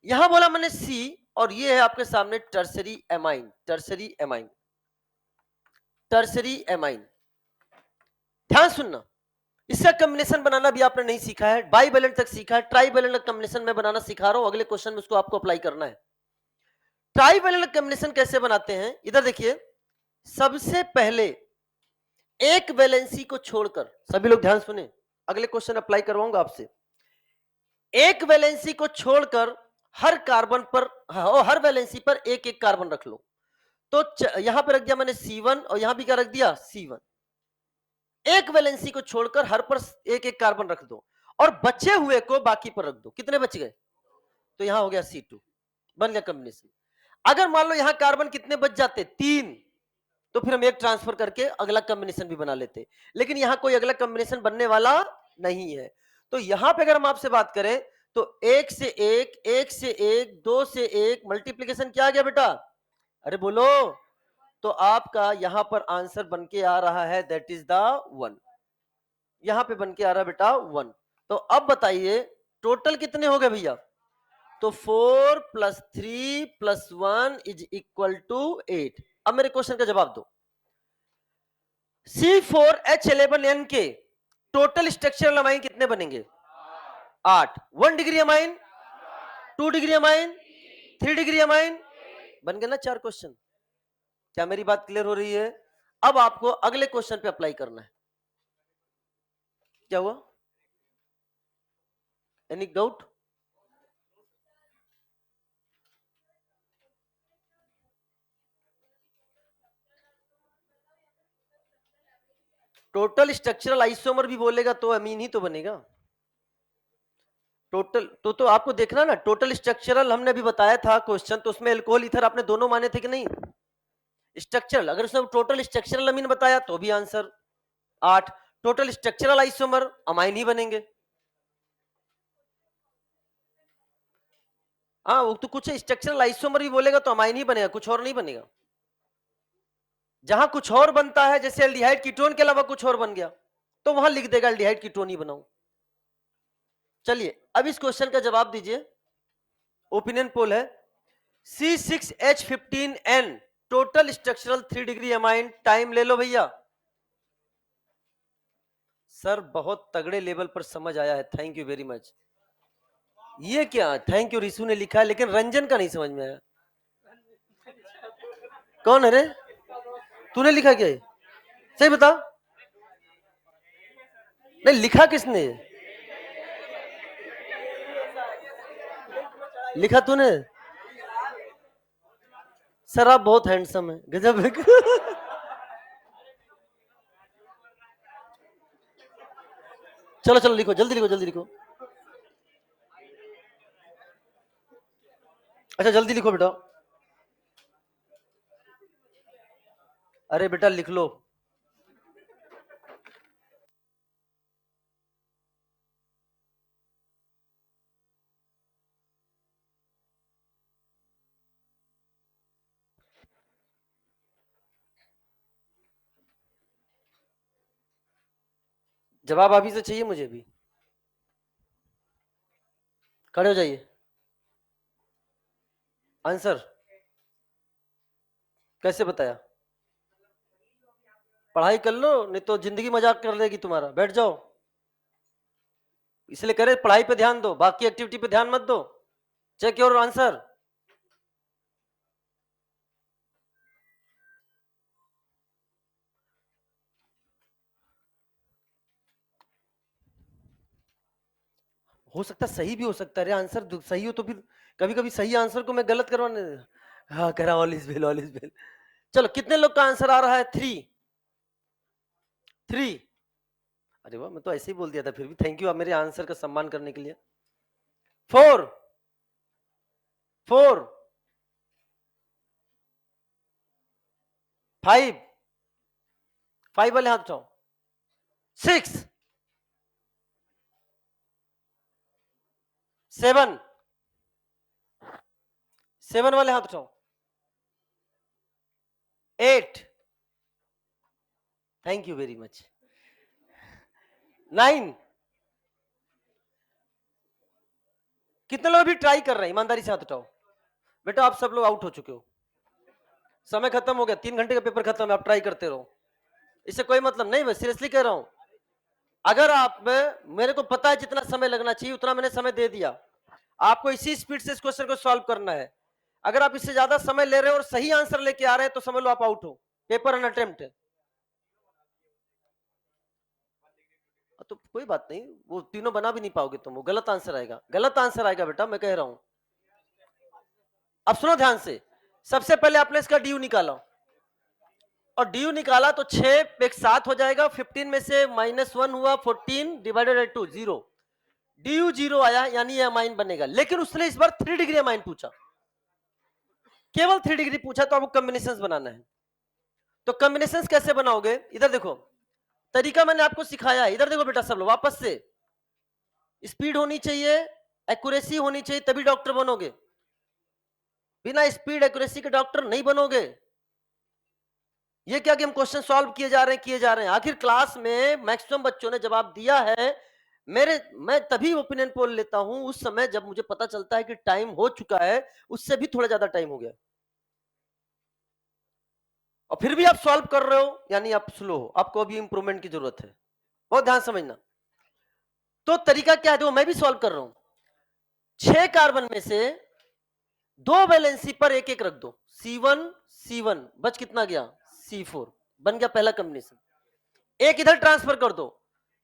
यहां बोला मैंने सी, और ये है आपके सामने tertiary amine, tertiary amine, tertiary amine. ध्यान सुनना, इसका कॉम्बिनेशन बनाना भी आपने नहीं सीखा है, बाईवैलेंट तक सीखा है, ट्राईवैलेंट कॉम्बिनेशन में बनाना सिखा रहा हूं, अगले क्वेश्चन में उसको आपको अप्लाई करना है। ट्राईवैलेंट कॉम्बिनेशन कैसे बनाते हैं, इधर देखिए। सबसे पहले एक वैलेंसी को छोड़कर, सभी लोग ध्यान सुने, अगले क्वेश्चन अप्लाई करवाऊंगा आपसे। एक वैलेंसी को छोड़कर हर कार्बन पर, हाँ, हर वैलेंसी पर एक एक कार्बन रख लो। तो यहां पर रख दिया मैंने C1, और यहां भी क्या रख दिया, C1। एक वैलेंसी को छोड़कर हर पर एक एक कार्बन रख दो, और बचे हुए को बाकी पर रख दो। कितने बच गए, तो यहां हो गया C2, बन गया कॉम्बिनेशन। अगर मान लो यहां कार्बन कितने बच जाते, 3, तो फिर हम एक ट्रांसफर करके अगला कॉम्बिनेशन भी बना लेते, लेकिन यहां कोई अगला कॉम्बिनेशन बनने वाला नहीं है। तो यहां पे अगर हम आपसे बात करें, तो 1 से 1, 1 से 1, 2 से 1, मल्टीप्लीकेशन क्या आ गया बेटा, अरे बोलो। तो आपका यहां पर आंसर बन के आ रहा है, दैट इज द 1। यहां पे बन के आ रहा है बेटा 1। तो अब बताइए टोटल कितने हो गए भैया, तो 4 + 3 + 1 = 8। अब मेरे क्वेश्चन का जवाब दो। C4H11N के टोटल स्ट्रक्चरल अमाइन कितने बनेंगे, 8। 1 degree amine, 2 degree amine, 3 degree amine, बन गए ना 4 क्वेश्चन। क्या मेरी बात क्लियर हो रही है। अब आपको अगले क्वेश्चन पे अप्लाई करना है। क्या हुआ, any doubt, total structural isomer भी बोलेगा तो अमीन ही तो बनेगा। टोटल तो आपको देखना ना, टोटल स्ट्रक्चरल हमने भी बताया था क्वेश्चन, तो उसमें अल्कोहल ईथर आपने दोनों माने थे कि नहीं। स्ट्रक्चरल, अगर उसने टोटल स्ट्रक्चरल अमीन बताया तो भी answer 8। Total structural isomer amine ही बनेंगे। हाँ, वो तो कुछ स्ट्रक्चरल आइसोमर भी बोलेगा तो अमाइन ही बनेगा, कुछ और नहीं बनेगा। जहां कुछ और बनता है, जैसे एल्डिहाइड कीटोन के अलावा कुछ और बन गया, तो वहां लिख देगा एल्डिहाइड कीटोन ही बनाऊं। चलिए अब इस क्वेश्चन का जवाब दीजिए। ओपिनियन पोल है, C6H15N total structural 3 degree amine, time ले लो भैया। सर बहुत तगड़े लेवल पर समझ आया है, थैंक यू वेरी मच। ये क्या, थैंक यू रिशु ने लिखा है, लेकिन रंजन का नहीं समझ में आया। कौन है रे, तूने लिखा क्या, सही बता। नहीं लिखा किसने, लिखा तूने। सर आप बहुत हैंडसम है, गजब है। चलो चलो लिखो, जल्दी लिखो, जल्दी लिखो। अच्छा जल्दी लिखो बेटा। अरे बेटा लिख लो। जवाब अभी से चाहिए मुझे भी, खड़े हो जाइए। आंसर कैसे बताया? पढ़ाई कर लो, नहीं तो जिंदगी मजाक कर लेगी तुम्हारा। बैठ जाओ। इसलिए करे पढ़ाई पे ध्यान दो, बाकी एक्टिविटी पे ध्यान मत दो। Check your answer. हो सकता है सही भी हो सकता है। अरे आंसर सही हो तो फिर कभी कभी सही आंसर को मैं गलत करवाने। हाँ कह रहा all is well, all is well. चलो कितने लोग का आंसर आ रहा है? 3 3। अरे वाह, मैं तो ऐसे ही बोल दिया था, फिर भी थैंक यू आप मेरे आंसर का सम्मान करने के लिए। 4 4 5 5 वाले हाथ उठाओ। 6 7 7 वाले हाथ उठाओ। 8 थैंक यू वेरी मच। 9 कितने लोग अभी ट्राई कर रहे हैं? ईमानदारी से हाथ उठाओ। बेटा आप सब लोग आउट हो चुके हो, समय खत्म हो गया, 3 घंटे का पेपर खत्म है, आप ट्राई करते रहो, इससे कोई मतलब नहीं। मैं सीरियसली कह रहा हूं, अगर आप मेरे को पता है जितना समय लगना चाहिए उतना मैंने समय दे दिया, आपको इसी स्पीड से इस क्वेश्चन को सॉल्व करना है। अगर आप इससे ज्यादा समय ले रहे हो और सही आंसर लेके आ रहे हैं तो समझ लो आप आउट हो, पेपर अन अटेम्प्ट है। तो कोई बात नहीं, वो तीनों बना भी नहीं पाओगे तुम, वो गलत आंसर आएगा, गलत आंसर आएगा बेटा, मैं कह रहा हूं। अब सुनो ध्यान से, सबसे पहले आपने इसका डी निकाला, और डी निकाला तो 6 एक 7 हो जाएगा, 15 में से -1 हुआ, 14 डिवाइडेड बाई 2 0, डी 0 आया, यानी ये अमाइन बनेगा। लेकिन उसने इस बार 3 डिग्री अमाइन पूछा, केवल 3 डिग्री पूछा, तो आपको कॉम्बिनेशंस बनाना है। तो कॉम्बिनेशंस कैसे बनाओगे? इधर देखो, तरीका मैंने आपको सिखाया है, इधर देखो बेटा सब लोग वापस से। स्पीड होनी चाहिए, एक्यूरेसी होनी चाहिए, तभी डॉक्टर बनोगे। बिना स्पीड एक्यूरेसी के डॉक्टर नहीं बनोगे। ये क्या कि हम क्वेश्चन सॉल्व किए जा रहे हैं, आखिर क्लास में मैक्सिमम बच्चों ने जवाब दिया है। मैं तभी ओपिनियन पोल लेता हूं उस समय जब मुझे पता चलता है कि टाइम हो चुका है, उससे भी थोड़ा ज्यादा टाइम हो गया, और फिर भी आप सॉल्व कर रहे हो, यानी आप स्लो हो, आपको अभी इंप्रूवमेंट की जरूरत है। बहुत ध्यान समझना। तो तरीका क्या है, देखो मैं भी सॉल्व कर रहा हूं। 6 कार्बन में से 2 वैलेंसी पर एक एक रख दो, C1 C1 बच कितना गया? C4, बन गया पहला कॉम्बिनेशन। एक इधर ट्रांसफर कर दो,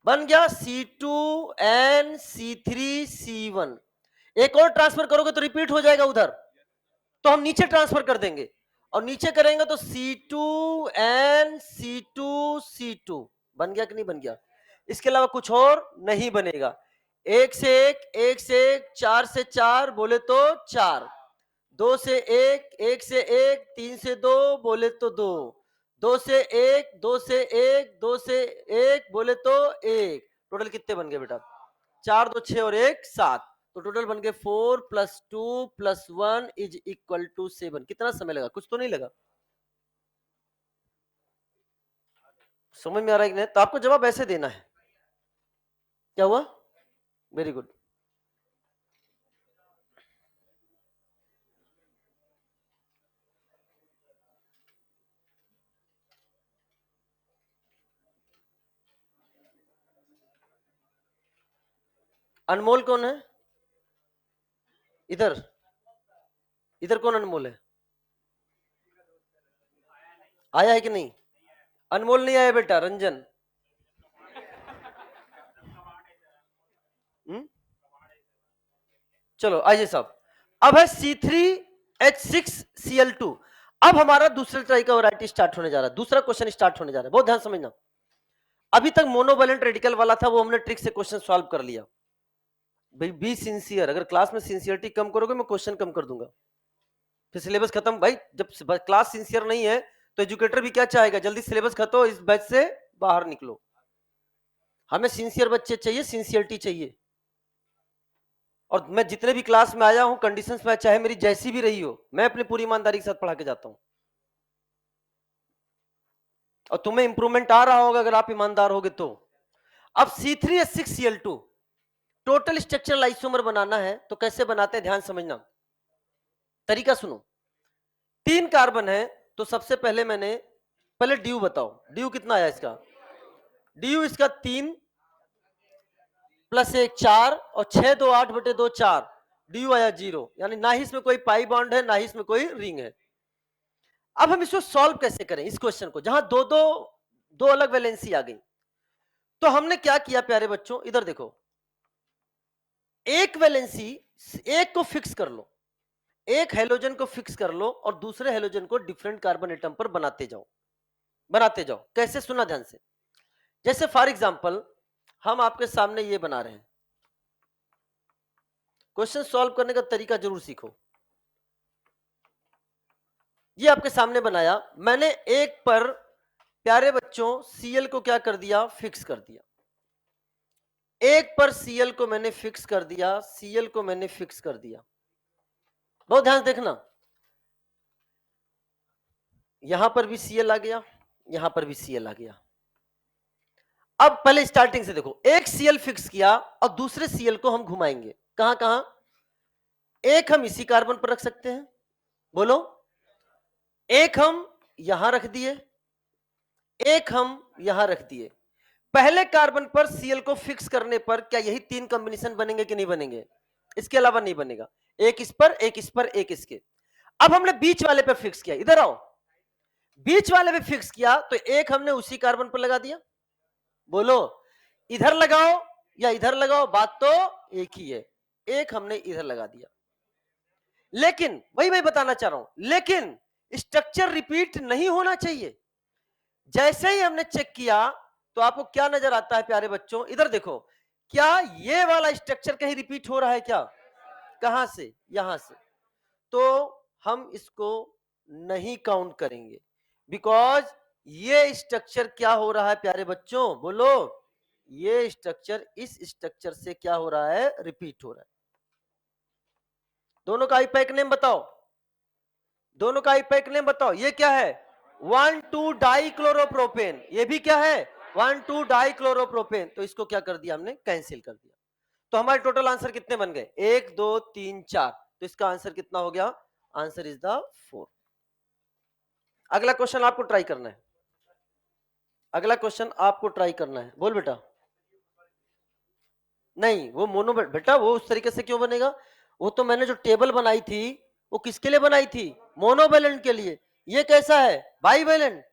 बन गया C2N C3C1। एक और ट्रांसफर करोगे तो रिपीट हो जाएगा उधर, तो हम नीचे ट्रांसफर कर देंगे, और नीचे करेंगे तो C2N C2C2 बन गया कि नहीं बन गया? इसके अलावा कुछ और नहीं बनेगा। एक से एक 4 से 4 बोले तो 4, 2 से 1, 1 से 1, 3 से 2 बोले तो 2, 2 से 1, 2 से 1, 2 से 1 बोले तो 1। टोटल कितने बन गए बेटा? 4 2 6 और 1 7, तो टोटल बन गए 4 + 2 + 1 = 7। कितना समय लगा? कुछ तो नहीं लगा। समझ में आ रहा है कि नहीं? तो आपको जवाब ऐसे देना है। क्या हुआ? Very good. अनमोल कौन है? इधर इधर कौन अनमोल है? आया है कि नहीं? अनमोल नहीं आया बेटा, रंजन। चलो आइए साहब, अब है C3H6Cl2। अब हमारा दूसरे ट्राई का वैरायटी स्टार्ट होने जा रहा है, दूसरा क्वेश्चन स्टार्ट होने जा रहा है, बहुत ध्यान समझना। अभी तक मोनोवैलेंट रेडिकल वाला था, वो हमने ट्रिक से क्वेश्चन सॉल्व कर लिया। भाई बी सिंसियर, अगर क्लास में सिंसियरिटी कम करोगे मैं क्वेश्चन कम कर दूंगा, फिर सिलेबस खत्म। भाई जब क्लास सिंसियर नहीं है तो एजुकेटर भी क्या चाहेगा? जल्दी सिलेबस खत्म हो, इस बैच से बाहर निकलो। हमें सिंसियर बच्चे चाहिए, सिंसियरिटी चाहिए। और मैं जितने भी क्लास में आया हूं, कंडीशंस में, चाहे मेरी जैसी भी रही हो, मैं अपनी पूरी ईमानदारी के साथ पढ़ा के जाता हूं, और तुम्हें इंप्रूवमेंट आ रहा होगा अगर आप ईमानदार होगे तो। अब C3H6Cl2 टोटल स्ट्रक्चरल आइसोमर बनाना है, तो कैसे बनाते हैं ध्यान समझना, तरीका सुनो। 3 कार्बन है, तो सबसे पहले मैंने पहले ड्यू बताओ, ड्यू कितना आया इसका? ड्यू इसका 3 प्लस 1 4 और 6 2 8 बटे 2 4, ड्यू आया 0, यानी ना ही इसमें कोई पाई बॉन्ड है ना ही इसमें कोई रिंग है। अब हम इसको सॉल्व कैसे करें इस क्वेश्चन को, जहां दो अलग वैलेंसी आ गई। तो हमने क्या किया प्यारे बच्चों, इधर देखो, एक वैलेंसी, एक को फिक्स कर लो, एक हेलोजन को फिक्स कर लो और दूसरे हेलोजन को डिफरेंट कार्बन एटम पर बनाते जाओ, बनाते जाओ। कैसे, सुना ध्यान से। जैसे फॉर एग्जांपल हम आपके सामने ये बना रहे हैं, क्वेश्चन सॉल्व करने का तरीका जरूर सीखो। ये आपके सामने बनाया मैंने, एक पर प्यारे बच्चों Cl को क्या कर दिया, फिक्स कर दिया। एक पर Cl को मैंने फिक्स कर दिया, Cl को मैंने फिक्स कर दिया। बहुत ध्यान से देखना, यहां पर भी Cl आ गया, यहां पर भी Cl आ गया। अब पहले स्टार्टिंग से देखो, एक Cl फिक्स किया और दूसरे Cl को हम घुमाएंगे, कहां कहां? एक हम इसी कार्बन पर रख सकते हैं, बोलो, एक हम यहां रख दिए, एक हम यहां रख दिए। पहले कार्बन पर Cl को फिक्स करने पर क्या यही 3 कॉम्बिनेशन बनेंगे कि नहीं बनेंगे? इसके अलावा नहीं बनेगा, एक इस पर, एक इस पर, एक इसके। अब हमने बीच वाले पे फिक्स किया, इधर आओ, बीच वाले पे फिक्स किया तो एक हमने उसी कार्बन पर लगा दिया, बोलो, इधर लगाओ या इधर लगाओ, बात तो एक ही है, एक हमने इधर लगा दिया। लेकिन वही मैं बताना चाह रहा हूं, लेकिन स्ट्रक्चर रिपीट नहीं होना चाहिए। जैसे ही हमने चेक किया तो आपको क्या नजर आता है प्यारे बच्चों, इधर देखो, क्या ये वाला स्ट्रक्चर कहीं रिपीट हो रहा है क्या? कहां से? यहां से। तो हम इसको नहीं काउंट करेंगे, बिकॉज ये स्ट्रक्चर क्या हो रहा है प्यारे बच्चों, बोलो, ये स्ट्रक्चर इस स्ट्रक्चर से क्या हो रहा है, रिपीट हो रहा है। दोनों का आईपैक नेम बताओ, दोनों का आईपैक नेम बताओ। ये क्या है, 1,2 डाइक्लोरोप्रोपेन, ये भी क्या है, 1,2 डाइक्लोरोप्रोपेन। तो इसको क्या कर दिया हमने, कैंसिल कर दिया। तो हमारे टोटल आंसर कितने बन गए, 1 2 3 4। तो इसका आंसर कितना हो गया, आंसर इज द 4। अगला क्वेश्चन आपको ट्राई करना है, अगला क्वेश्चन आपको ट्राई करना है, बोल बेटा। नहीं, वो मोनो बेटा, वो उस तरीके से क्यों बनेगा, वो तो मैंने जो टेबल बनाई थी वो किसके लिए बनाई थी, मोनोवैलेंट के लिए। ये कैसा है, बाईवैलेंट।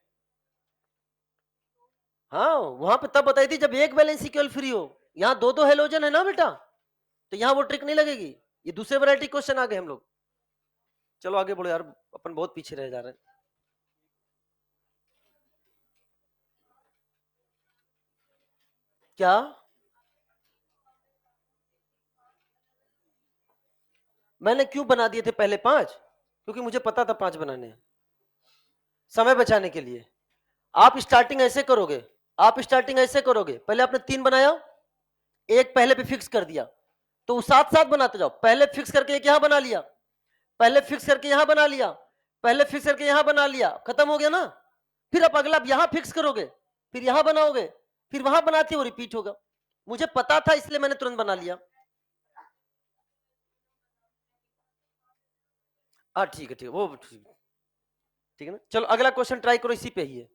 हाँ, वहां पे तब बताई थी जब एक वैलेंसी केवल फ्री हो, यहाँ दो दो हेलोजन है ना बेटा, तो यहाँ वो ट्रिक नहीं लगेगी। ये दूसरे वैरायटी क्वेश्चन आ गए हम लोग। चलो आगे बढ़ो यार, अपन बहुत पीछे रह जा रहे हैं। क्या मैंने क्यों बना दिए थे पहले 5? क्योंकि मुझे पता था 5 बनाने हैं, समय बचाने के लिए। आप स्टार्टिंग ऐसे करोगे, आप स्टार्टिंग ऐसे करोगे, पहले आपने 3 बनाया, एक पहले पे फिक्स कर दिया, तो साथ साथ बनाते जाओ। पहले फिक्स करके एक यहां बना लिया, पहले फिक्स करके यहां बना लिया, पहले फिक्स करके यहां बना लिया, खत्म हो गया ना। फिर आप अगला यहां फिक्स करोगे, फिर यहां बनाओगे, फिर वहां बनाते हो, रिपीट होगा। मुझे पता था इसलिए मैंने तुरंत बना लिया। हाँ ठीक है, ठीक है, वो ठीक, ठीक है ना। चलो अगला क्वेश्चन ट्राई करो, इसी पे ही है।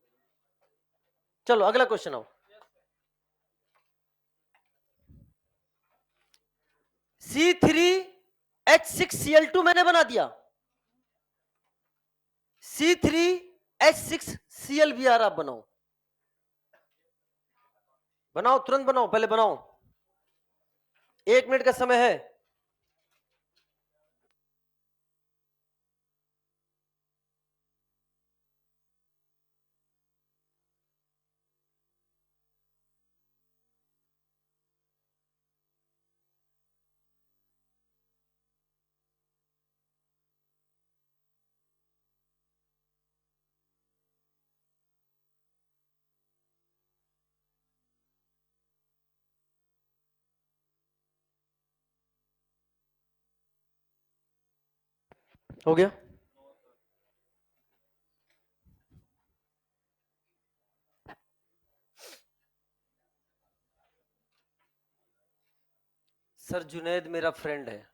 चलो अगला क्वेश्चन आओ। C3H6Cl2 मैंने बना दिया, C3H6Cl आप बनाओ, बनाओ तुरंत बनाओ, पहले बनाओ, 1 मिनट का समय है। हो गया, सर जुनैद मेरा फ्रेंड है।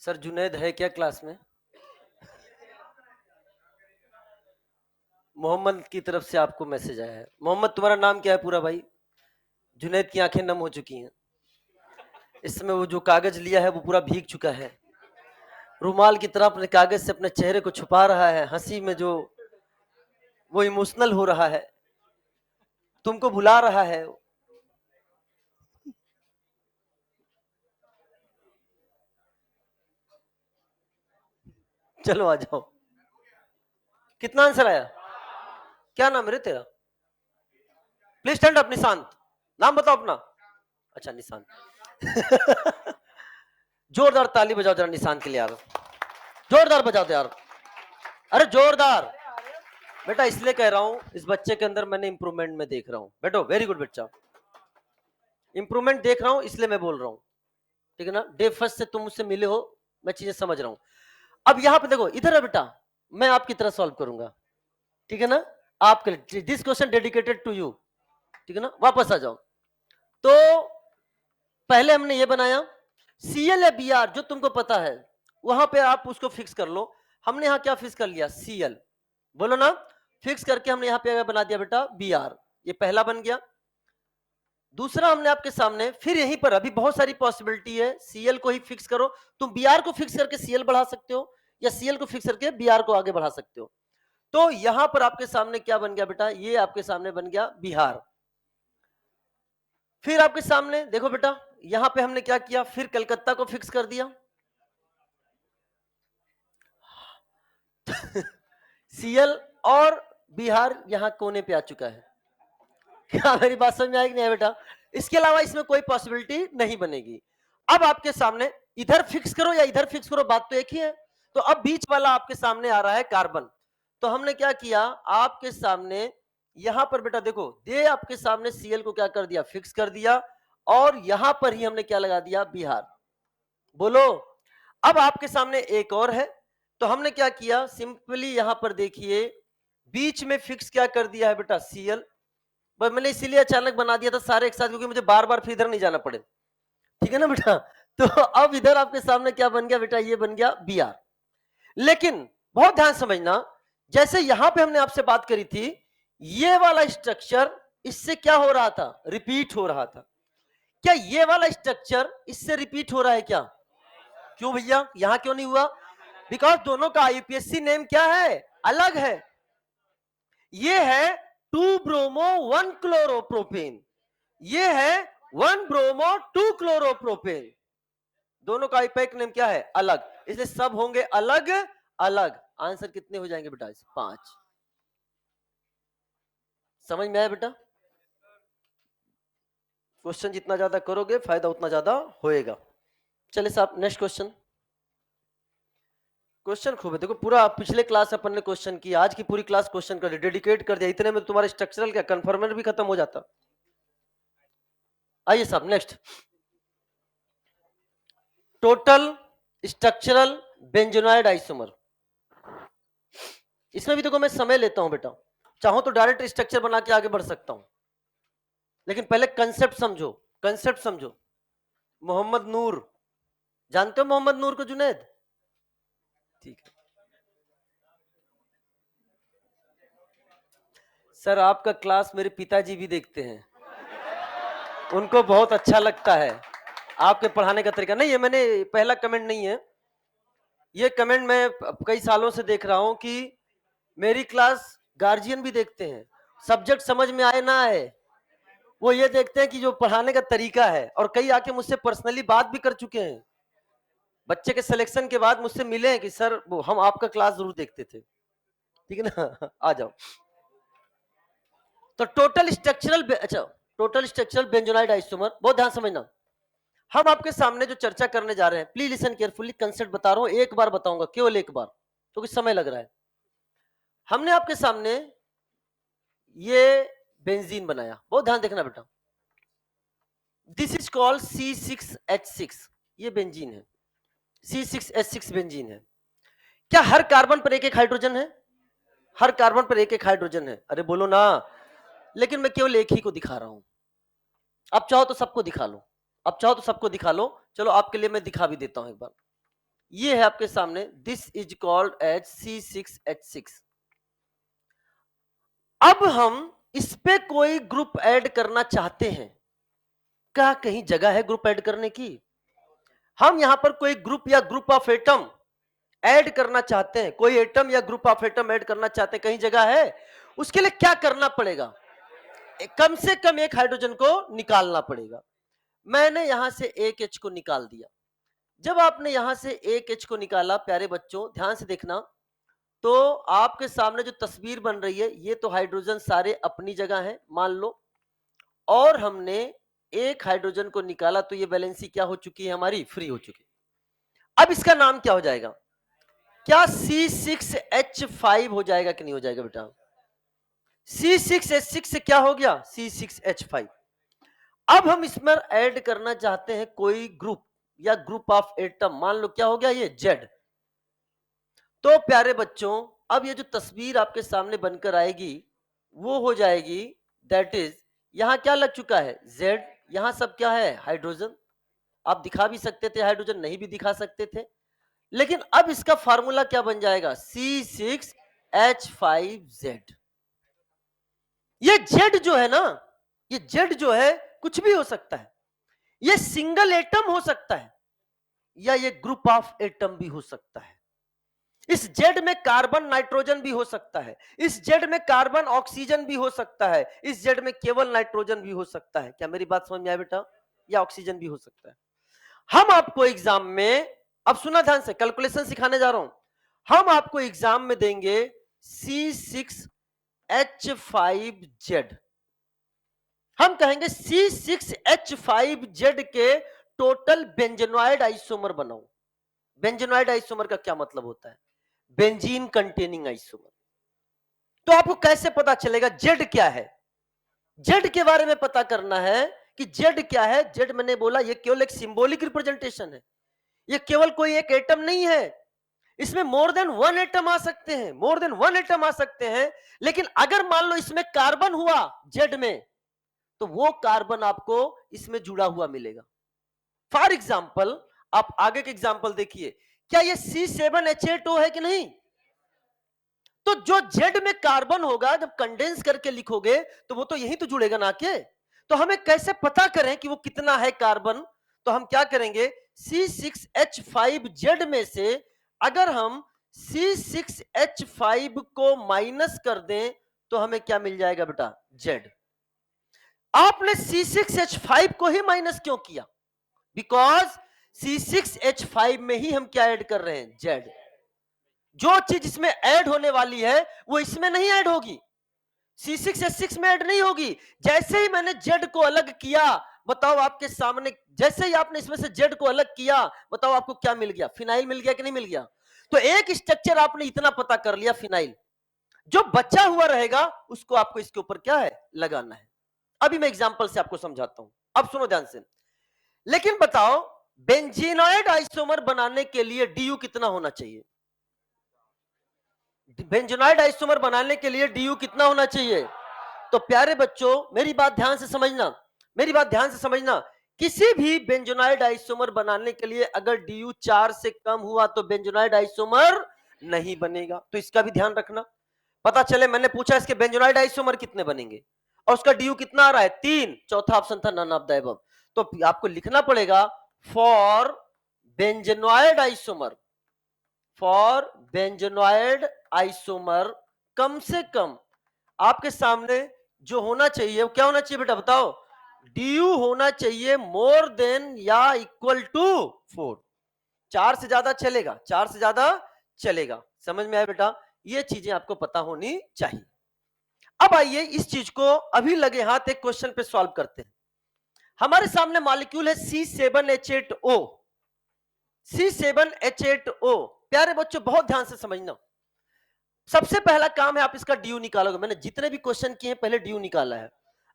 सर जुनैद है क्या क्लास में? मोहम्मद की तरफ से आपको मैसेज आया है। मोहम्मद, तुम्हारा नाम क्या है पूरा भाई? जुनैद की आंखें नम हो चुकी हैं। इस समय वो जो कागज लिया है वो पूरा भीग चुका है। रुमाल की तरह अपने कागज से अपने चेहरे को छुपा रहा है, हंसी में जो वो इमोशनल हो रहा है, तुमको भुला रहा है। चलो आ जाओ। कितना आंसर आया? क्या नाम है रे तेरा? Please stand up. निशांत, नाम बताओ अपना। अच्छा निशांत। जोरदार ताली बजाओ जरा निशांत के लिए यार, जोरदार बजाओ दो यार, अरे जोरदार। बेटा इसलिए कह रहा हूं, इस बच्चे के अंदर मैंने इंप्रूवमेंट में देख रहा हूं। बेटो वेरी गुड बच्चा, इंप्रूवमेंट देख रहा हूं इसलिए मैं बोल रहा हूं, ठीक है ना। डे फर्स्ट से तुम मुझसे मिले हो, मैं चीजें समझ रहा हूं। अब यहाँ पे देखो, इधर है बेटा, मैं आपकी तरह सॉल्व करूंगा, ठीक है ना। आपके लिए this question dedicated to you, ठीक है ना। वापस आ जाओ। तो पहले हमने ये बनाया सीएल या बीआर, जो तुमको पता है वहां पे आप उसको फिक्स कर लो। हमने यहाँ क्या फिक्स कर लिया? सीएल, बोलो ना। फिक्स करके हमने यहाँ पे बना दिया बेटा बीआर, ये पहला बन गया। दूसरा हमने आपके सामने फिर यहीं पर अभी बहुत सारी पॉसिबिलिटी है, सीएल को ही फिक्स करो, तुम बीआर को फिक्स करके सीएल बढ़ा सकते हो, या सीएल को फिक्स करके बीआर को आगे बढ़ा सकते हो। तो यहां पर आपके सामने क्या बन गया बेटा? ये आपके सामने बन गया बिहार। फिर आपके सामने देखो बेटा, यहां पे हमने क्या किया? फिर कलकत्ता को फिक्स कर दिया। सीएल और बिहार यहां कोने पे आ चुका है। क्या मेरी बात समझ में आएगी नहीं है बेटा? इसके अलावा इसमें कोई पॉसिबिलिटी नहीं बनेगी। अब आपके सामने इधर फिक्स करो या इधर फिक्स करो, बात तो एक ही है। तो अब बीच वाला आपके सामने आ रहा है कार्बन। तो हमने क्या किया आपके सामने, यहां पर बेटा देखो, दे आपके सामने सीएल को क्या कर दिया? फिक्स कर दिया, और यहां पर ही हमने क्या लगा दिया? बिहार। बोलो। अब आपके सामने एक और है, तो हमने क्या किया? सिंपली यहां पर देखिए, बीच में फिक्स क्या कर दिया है बेटा? सीएल। बस मैंने इसीलिए अचानक बना दिया था सारे एक साथ, क्योंकि मुझे बार बार फिर इधर नहीं जाना पड़े, ठीक है ना बेटा। तो अब इधर आपके सामने क्या बन गया बेटा? ये बन गया बीआर। लेकिन बहुत ध्यान समझना, जैसे यहां पे हमने आपसे बात करी थी, ये वाला स्ट्रक्चर इससे क्या हो रहा था? रिपीट हो रहा था। क्या ये वाला स्ट्रक्चर इससे रिपीट हो रहा है क्या? क्यों भैया, यहां क्यों नहीं हुआ? बिकॉज दोनों का आईयूपीएसी नेम क्या है? अलग है। ये है 2 ब्रोमो 1 क्लोरोप्रोपेन, ये है 1 ब्रोमो 2 क्लोरोप्रोपेन। दोनों का आईपैक नेम क्या है? अलग, इसलिए सब होंगे अलग अलग। आंसर कितने हो जाएंगे बेटा? 5। समझ में आया बेटा? क्वेश्चन जितना ज्यादा करोगे फायदा उतना ज्यादा होएगा। चलिए साहब नेक्स्ट क्वेश्चन। क्वेश्चन खूब है, देखो पूरा पिछले क्लास अपन ने क्वेश्चन किया, आज की पूरी क्लास क्वेश्चन कर डेडिकेट कर दिया, इतने में तुम्हारा स्ट्रक्चरल क्या कन्फर्मर भी खत्म हो जाता। आइए साहब next, total structural benzenoid isomer. इसमें भी देखो मैं समय लेता हूं बेटा, चाहो तो डायरेक्ट स्ट्रक्चर बना के आगे बढ़ सकता हूं, लेकिन पहले कंसेप्ट समझो, कंसेप्ट समझो। मोहम्मद नूर, जानते हो मोहम्मद नूर को जुनैद? ठीक है सर, आपका क्लास मेरे पिताजी भी देखते हैं, उनको बहुत अच्छा लगता है आपके पढ़ाने का तरीका। नहीं, ये मैंने पहला कमेंट नहीं है, ये कमेंट मैं कई सालों से देख रहा हूं कि मेरी क्लास गार्जियन भी देखते हैं, सब्जेक्ट समझ में आए ना आए, वो ये देखते हैं कि जो पढ़ाने का तरीका है। और कई आके मुझसे पर्सनली बात भी कर चुके हैं, बच्चे के सिलेक्शन के बाद मुझसे मिले हैं कि सर वो हम आपका क्लास जरूर देखते थे, ठीक है ना। आ जाओ। तो टोटल स्ट्रक्चरल, अच्छा, टोटल स्ट्रक्चरल बेंजोनाइड आइसोमर, बहुत ध्यान समझना। हम आपके सामने जो चर्चा करने जा रहे हैं, प्लीज लिसन केयरफुली, कंसेप्ट बता रहा हूं, एक बार बताऊंगा, केवल एक बार, क्योंकि समय लग रहा है। हमने आपके सामने ये बेंजीन बनाया, बहुत ध्यान देखना बेटा, दिस इज कॉल्ड C6H6, ये बेंजीन है, C6H6 बेंजीन है। क्या हर कार्बन पर एक एक हाइड्रोजन है? हर कार्बन पर एक एक हाइड्रोजन है, अरे बोलो ना। लेकिन मैं केवल एक ही को दिखा रहा हूं, अब चाहो तो सबको दिखा लो, अब चाहो तो सबको दिखा लो, चलो आपके लिए मैं दिखा भी देता हूं एक बार। ये है आपके सामने, this is called as C6H6। अब हम इस पे कोई ग्रुप ऐड करना चाहते हैं, क्या कहीं जगह है ग्रुप ऐड करने की? हम यहां पर कोई ग्रुप या ग्रुप ऑफ एटम ऐड करना चाहते हैं, कोई एटम या ग्रुप ऑफ एटम ऐड करना चाहते हैं, कहीं जगह है? उसके लिए क्या करना पड़ेगा? कम से कम एक हाइड्रोजन को निकालना पड़ेगा। मैंने यहां से एक एच को निकाल दिया। जब आपने यहां से एक एच को निकाला, प्यारे बच्चों ध्यान से देखना, तो आपके सामने जो तस्वीर बन रही है, ये तो हाइड्रोजन सारे अपनी जगह हैं मान लो, और हमने एक हाइड्रोजन को निकाला, तो ये वैलेंसी क्या हो चुकी है हमारी? फ्री हो चुकी है। अब इसका नाम क्या हो जाएगा? क्या C6H5 हो जाएगा कि नहीं हो जाएगा बेटा? C6H6 से क्या हो गया? C6H5। अब हम इसमें ऐड करना चाहते हैं कोई ग्रुप या ग्रुप ऑफ एटम, मान लो क्या हो गया ये Z। तो प्यारे बच्चों, अब ये जो तस्वीर आपके सामने बनकर आएगी वो हो जाएगी, दैट इज, यहां क्या लग चुका है? Z। यहां सब क्या है? हाइड्रोजन। आप दिखा भी सकते थे हाइड्रोजन, नहीं भी दिखा सकते थे, लेकिन अब इसका फार्मूला क्या बन जाएगा? C6H5Z। ये Z जो है ना, ये Z जो है कुछ भी हो सकता है, ये सिंगल एटम हो सकता है या ये ग्रुप ऑफ एटम भी हो सकता है। इस जेड में कार्बन नाइट्रोजन भी हो सकता है, इस जेड में कार्बन ऑक्सीजन भी हो सकता है, इस जेड में केवल नाइट्रोजन भी हो सकता है। क्या मेरी बात समझ में आया बेटा? या ऑक्सीजन भी हो सकता है। हम आपको एग्जाम में, अब सुना ध्यान से, कैलकुलेशन सिखाने जा रहा हूं, हम आपको एग्जाम में देंगे C6H5Z। हम कहेंगे C6H5Z के टोटल बेंजेनॉइड आइसोमर बनाओ। बेंजेनॉइड आइसोमर का क्या मतलब होता है? Benzene containing isomer. तो आपको कैसे पता चलेगा जेड क्या है? जेड के बारे में पता करना है कि जेड क्या है। जेड मैंने बोला ये केवल एक सिंबॉलिक रिप्रेजेंटेशन है, ये केवल कोई एक एटम नहीं है, इसमें मोर देन वन एटम आ सकते हैं, मोर देन वन एटम आ सकते हैं। लेकिन अगर मान लो इसमें कार्बन हुआ जेड में, तो वो कार्बन आपको इसमें जुड़ा हुआ मिलेगा। फॉर एग्जाम्पल, आप आगे के एग्जाम्पल देखिए, क्या ये C7H8O है कि नहीं? तो जो जेड में कार्बन होगा, जब कंडेंस करके लिखोगे तो वो तो यही तो जुड़ेगा ना के। तो हमें कैसे पता करें कि वो कितना है कार्बन? तो हम क्या करेंगे, C6H5Z में से अगर हम C6H5 को माइनस कर दें तो हमें क्या मिल जाएगा बेटा? Z। आपने C6H5 को ही माइनस क्यों किया? बिकॉज C6H5 में ही हम क्या ऐड कर रहे हैं? Z। जो चीज इसमें ऐड होने वाली है वो इसमें नहीं ऐड होगी, C6H6 में ऐड नहीं होगी। जैसे ही मैंने Z को अलग किया, बताओ आपके सामने, जैसे ही आपने इसमें से Z को अलग किया, बताओ आपको क्या मिल गया? फिनाइल मिल गया कि नहीं मिल गया? तो एक स्ट्रक्चर आपने इतना पता कर लिया, फिनाइल। जो बचा हुआ रहेगा उसको आपको इसके ऊपर क्या है? लगाना है। अभी मैं एग्जांपल से आपको समझाता हूं, अब सुनो ध्यान से। लेकिन बताओ, बेंजीनॉइड आइसोमर बनाने के लिए DU कितना होना चाहिए? बेंजोनाइड आइसोमर बनाने के लिए DU कितना होना चाहिए? तो प्यारे बच्चों, मेरी बात ध्यान से समझना, मेरी बात ध्यान से समझना। किसी भी बेंजोनाइड आइसोमर बनाने के लिए अगर DU 4 से कम हुआ तो बेंजोनाइड आइसोमर नहीं बनेगा। तो इसका भी ध्यान रखना। पता चले मैंने पूछा इसके बेंजोनाइड आइसोमर कितने बनेंगे और उसका DU कितना आ रहा है? 3, चौथा ऑप्शन था नन ऑफ द अबव। तो आपको लिखना पड़ेगा for benzenoid isomer, for benzenoid isomer कम से कम आपके सामने जो होना चाहिए वो क्या होना चाहिए बेटा? बताओ। DU होना चाहिए मोर देन या इक्वल टू 4। 4 से ज्यादा चलेगा, 4 से ज्यादा चलेगा। समझ में आया बेटा? ये चीजें आपको पता होनी चाहिए। अब आइए इस चीज को अभी लगे हाथ एक क्वेश्चन पे सॉल्व करते हैं। हमारे सामने मॉलिक्यूल है C7H8O। C7H8O, प्यारे बच्चों बहुत ध्यान से समझना। सबसे पहला काम है आप इसका DU निकालोगे। मैंने जितने भी क्वेश्चन किए हैं पहले DU निकाला है।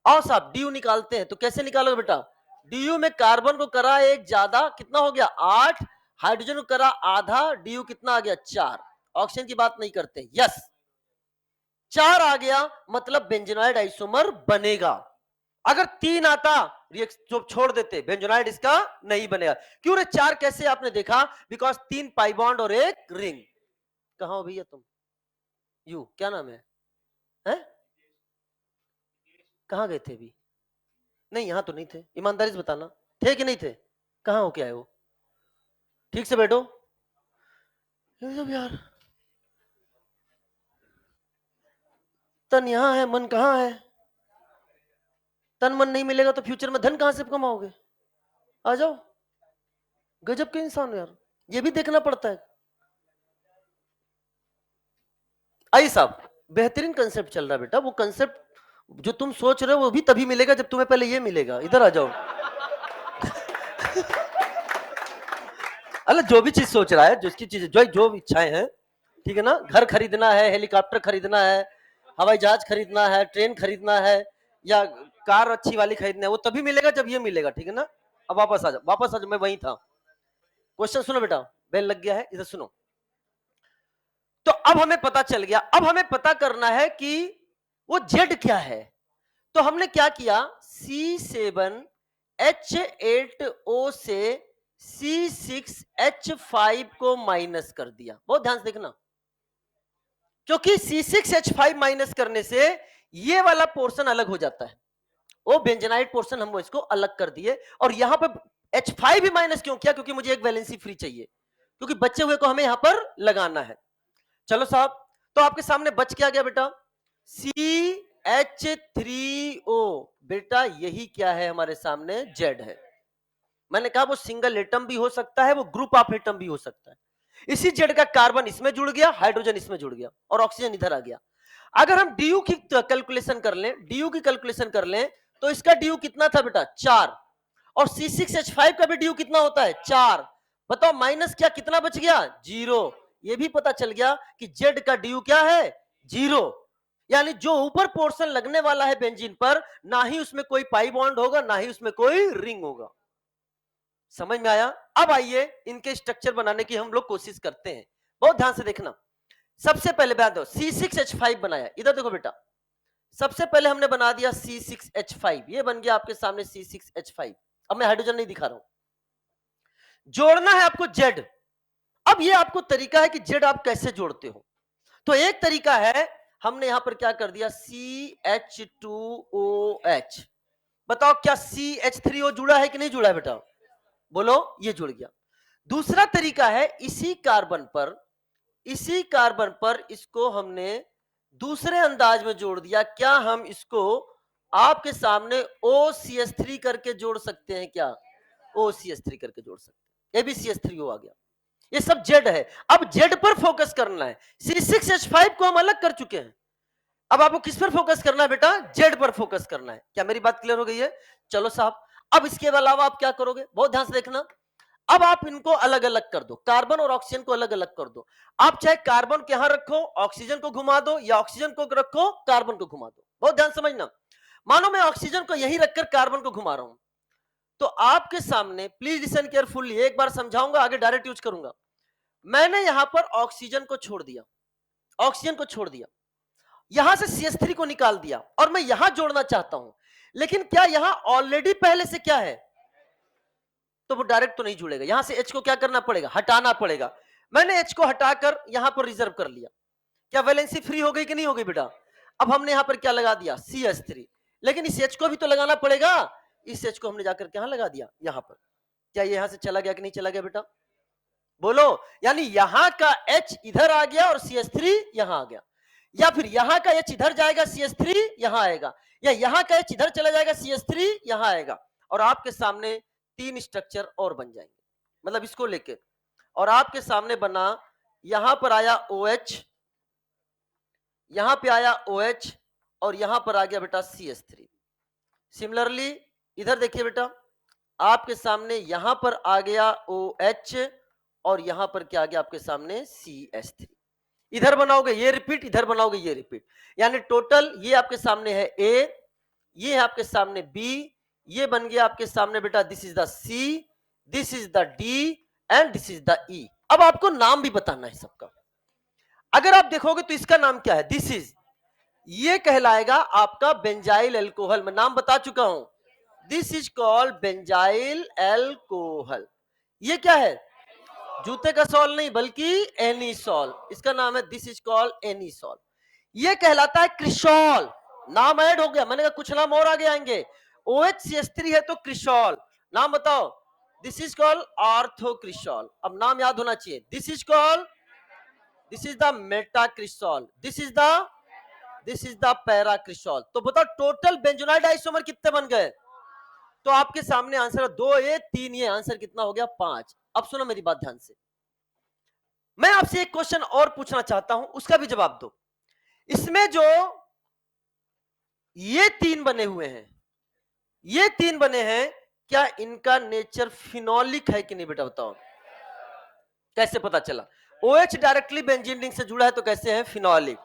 आओ साहब DU निकालते हैं। तो कैसे निकालोगे बेटा? DU में कार्बन को करा एक ज्यादा, कितना हो गया? 8। हाइड्रोजन को करा आधा, DU कितना आ गया? 4। ऑक्सीजन की बात नहीं करते, यस 4 आ गया, मतलब बेंजोनाइड आइसोमर बनेगा। अगर 3 आता रिएक्शन छोड़ देते, बेंजोनाइड इसका नहीं बनेगा। क्यों रे 4 कैसे? आपने देखा, बिकॉज 3 पाई बॉन्ड और एक रिंग। कहां हो भैया तुम? यू क्या नाम है? कहाँ गए थे अभी? नहीं यहाँ तो नहीं थे, ईमानदारी से बताना, थे कि नहीं थे? कहाँ हो क्या है वो? ठीक से बैठो। यार तन यहाँ है, मन कहाँ है? तन मन नहीं मिलेगा तो फ्यूचर में धन कहां से कमाओगे? आ जाओ। गजब के इंसान हो यार, ये भी देखना पड़ता है। आई साहब, बेहतरीन कंसेप्ट चल रहा है बेटा। वो कंसेप्ट जो तुम सोच रहे हो वो भी तभी मिलेगा जब तुम्हें पहले ये मिलेगा। इधर आ जाओ। अल्लाह जो भी चीज सोच रहा है, जिसकी चीज जो इच्छाएं हैं, ठीक है ना, घर खरीदना है, हेलीकॉप्टर खरीदना है, हवाई जहाज खरीदना है, ट्रेन खरीदना है, या कार अच्छी वाली खरीदना है, वो तभी मिलेगा जब ये मिलेगा। ठीक है ना? अब वापस आ जाओ, वापस आ जाओ, मैं वहीं था। क्वेश्चन सुनो बेटा, बेल लग गया है, इधर सुनो। तो अब हमें पता चल गया, अब हमें पता करना है कि वो जेड क्या है। तो हमने क्या किया, C7H8O से C6H5 को माइनस कर दिया। बहुत ध्यान से देखना, क्योंकि C6H5 माइनस करने से ये वाला पोर्शन अलग हो जाता है। वो बेंजेनाइट पोर्शन हम इसको अलग कर दिए, और यहां पर H5 भी माइनस क्यों किया? क्योंकि मुझे एक वैलेंसी फ्री चाहिए, क्योंकि बचे हुए को हमें यहां पर लगाना है। चलो साहब, तो आपके सामने बच क्या गया बेटा? CH3O। बेटा यही क्या है हमारे सामने? जेड है। मैंने कहा वो सिंगल एटम भी हो सकता है, वो ग्रुप ऑफ एटम भी हो सकता है। इसी जेड का कार्बन इसमें जुड़ गया, हाइड्रोजन इसमें जुड़ गया, और ऑक्सीजन इधर आ गया। अगर हम डी की कैलकुलेशन कर लें, डी की कैलकुलेशन कर लें, तो इसका डी कितना था बेटा? 4। और C6H5 का भी डी कितना होता है? 4। बताओ माइनस क्या, कितना बच गया? 0। ये भी पता चल गया कि जेड का डी क्या है? 0। यानी जो ऊपर पोर्शन लगने वाला है बेंजीन पर, ना ही उसमें कोई पाई बॉन्ड होगा, ना ही उसमें कोई रिंग होगा। समझ में आया? अब आइए इनके स्ट्रक्चर बनाने की हम लोग कोशिश करते हैं। बहुत ध्यान से देखना। सबसे पहले बता दो, C6H5 बनाया, इधर देखो बेटा। सबसे पहले हमने बना दिया C6H5, ये बन गया आपके सामने C6H5। अब मैं हाइड्रोजन नहीं दिखा रहा हूं। जोड़ना है आपको जेड। अब ये आपको तरीका है कि जेड आप कैसे जोड़ते हो। तो एक तरीका है, हमने यहां पर क्या कर दिया, CH2OH। बताओ क्या CH3O जुड़ा है कि नहीं जुड़ा है बेटा? बोलो, ये जुड़ गया। दूसरा तरीका है, इसी कार्बन पर इसको हमने दूसरे अंदाज में जोड़ दिया। क्या हम इसको आपके सामने OCH3 करके जोड़ सकते हैं? क्या OCH3 करके जोड़ सकते हैं? ये भी CH3O आ गया। ये सब जेड है। अब जेड पर फोकस करना है। C6H5 को हम अलग कर चुके हैं, अब आपको किस पर फोकस करना है बेटा? जेड पर फोकस करना है। क्या मेरी बात क्लियर हो गई है? चलो साहब, अब इसके अलावा आप क्या करोगे? बहुत ध्यान से देखना। अब आप इनको अलग अलग कर दो, कार्बन और ऑक्सीजन को अलग अलग कर दो। आप चाहे कार्बन के यहां रखो, ऑक्सीजन को घुमा दो, या ऑक्सीजन को रखो, कार्बन को घुमा दो। बहुत ध्यान समझना। मानो मैं ऑक्सीजन को यही रखकर कार्बन को घुमा रहा हूं, तो आपके सामने, प्लीज लिसन केयरफुली, एक बार समझाऊंगा, आगे डायरेक्ट यूज करूंगा। मैंने यहां पर ऑक्सीजन को छोड़ दिया, ऑक्सीजन को छोड़ दिया, यहां से CH3 को निकाल दिया, और मैं यहां जोड़ना चाहता हूं। लेकिन क्या यहां ऑलरेडी पहले से क्या है? तो वो डायरेक्ट तो नहीं जुड़ेगा। यहां से H को क्या करना पड़ेगा? हटाना पड़ेगा। मैंने H को हटाकर यहां पर रिजर्व कर लिया। क्या वैलेंसी फ्री हो गई कि नहीं हो गई बेटा? अब हमने यहां पर क्या लगा दिया? CH3। लेकिन इस H को भी तो लगाना पड़ेगा। इस H को हमने जाकर कहां लगा दिया? यहां पर। क्या ये यहां से चला गया कि नहीं चला गया बेटा? बोलो। यानी यहां का H इधर आ गया और CH3 यहां आ गया, या फिर यहां का H इधर जाएगा, CH3 यहां आएगा, या यहां का H इधर चला जाएगा, CH3 यहां आएगा, और आपके सामने 3 स्ट्रक्चर और बन जाएंगे। मतलब इसको लेके, और आपके सामने बना, यहां पर आया OH, यहां पे आया OH, और यहां पर आ गया बेटा CH3। सिमिलरली इधर देखिए बेटा, आपके सामने यहां पर आ गया OH, और यहां पर क्या आ गया आपके सामने? CH3। इधर बनाओगे ये रिपीट, इधर बनाओगे ये रिपीट, यानी टोटल ये आपके सामने है A, ये है आपके सामने B, ये बन गया आपके सामने बेटा, this is the C, this is the D, and this is the E। अब आपको नाम भी बताना है सबका। अगर आप देखोगे तो इसका नाम क्या है? दिस इज, ये कहलाएगा आपका बेंजाइल एल्कोहल। मैं नाम बता चुका हूं, this is called benzyl alcohol. ये क्या है? जूते का सॉल नहीं, बल्कि एनीसॉल। इसका नाम है, दिस इज कॉल्ड एनीसॉल। ये कहलाता है क्रिसॉल। नाम ऐड हो गया, मैंने कहा कुछ नाम और आगे आएंगे। OHCH3 है तो क्रिस्टॉल, नाम बताओ। This is called orthocresol. अब नाम याद होना चाहिए। This is the metacresol, this is the paracresol. तो बताओ टोटल बेंजोनाइड आइसोमर कितने बन गए? तो आपके सामने आंसर 2 ये 3 ये, आंसर कितना हो गया? 5। अब सुनो मेरी बात ध्यान से, मैं आपसे एक क्वेश्चन और पूछना चाहता हूं, उसका भी जवाब दो। इसमें जो ये 3 बने हुए हैं, ये 3 बने हैं, क्या इनका नेचर फिनोलिक है कि नहीं बेटा बताओ? कैसे पता चला? OH डायरेक्टली बेंजीन रिंग से जुड़ा है तो कैसे है? फिनोलिक।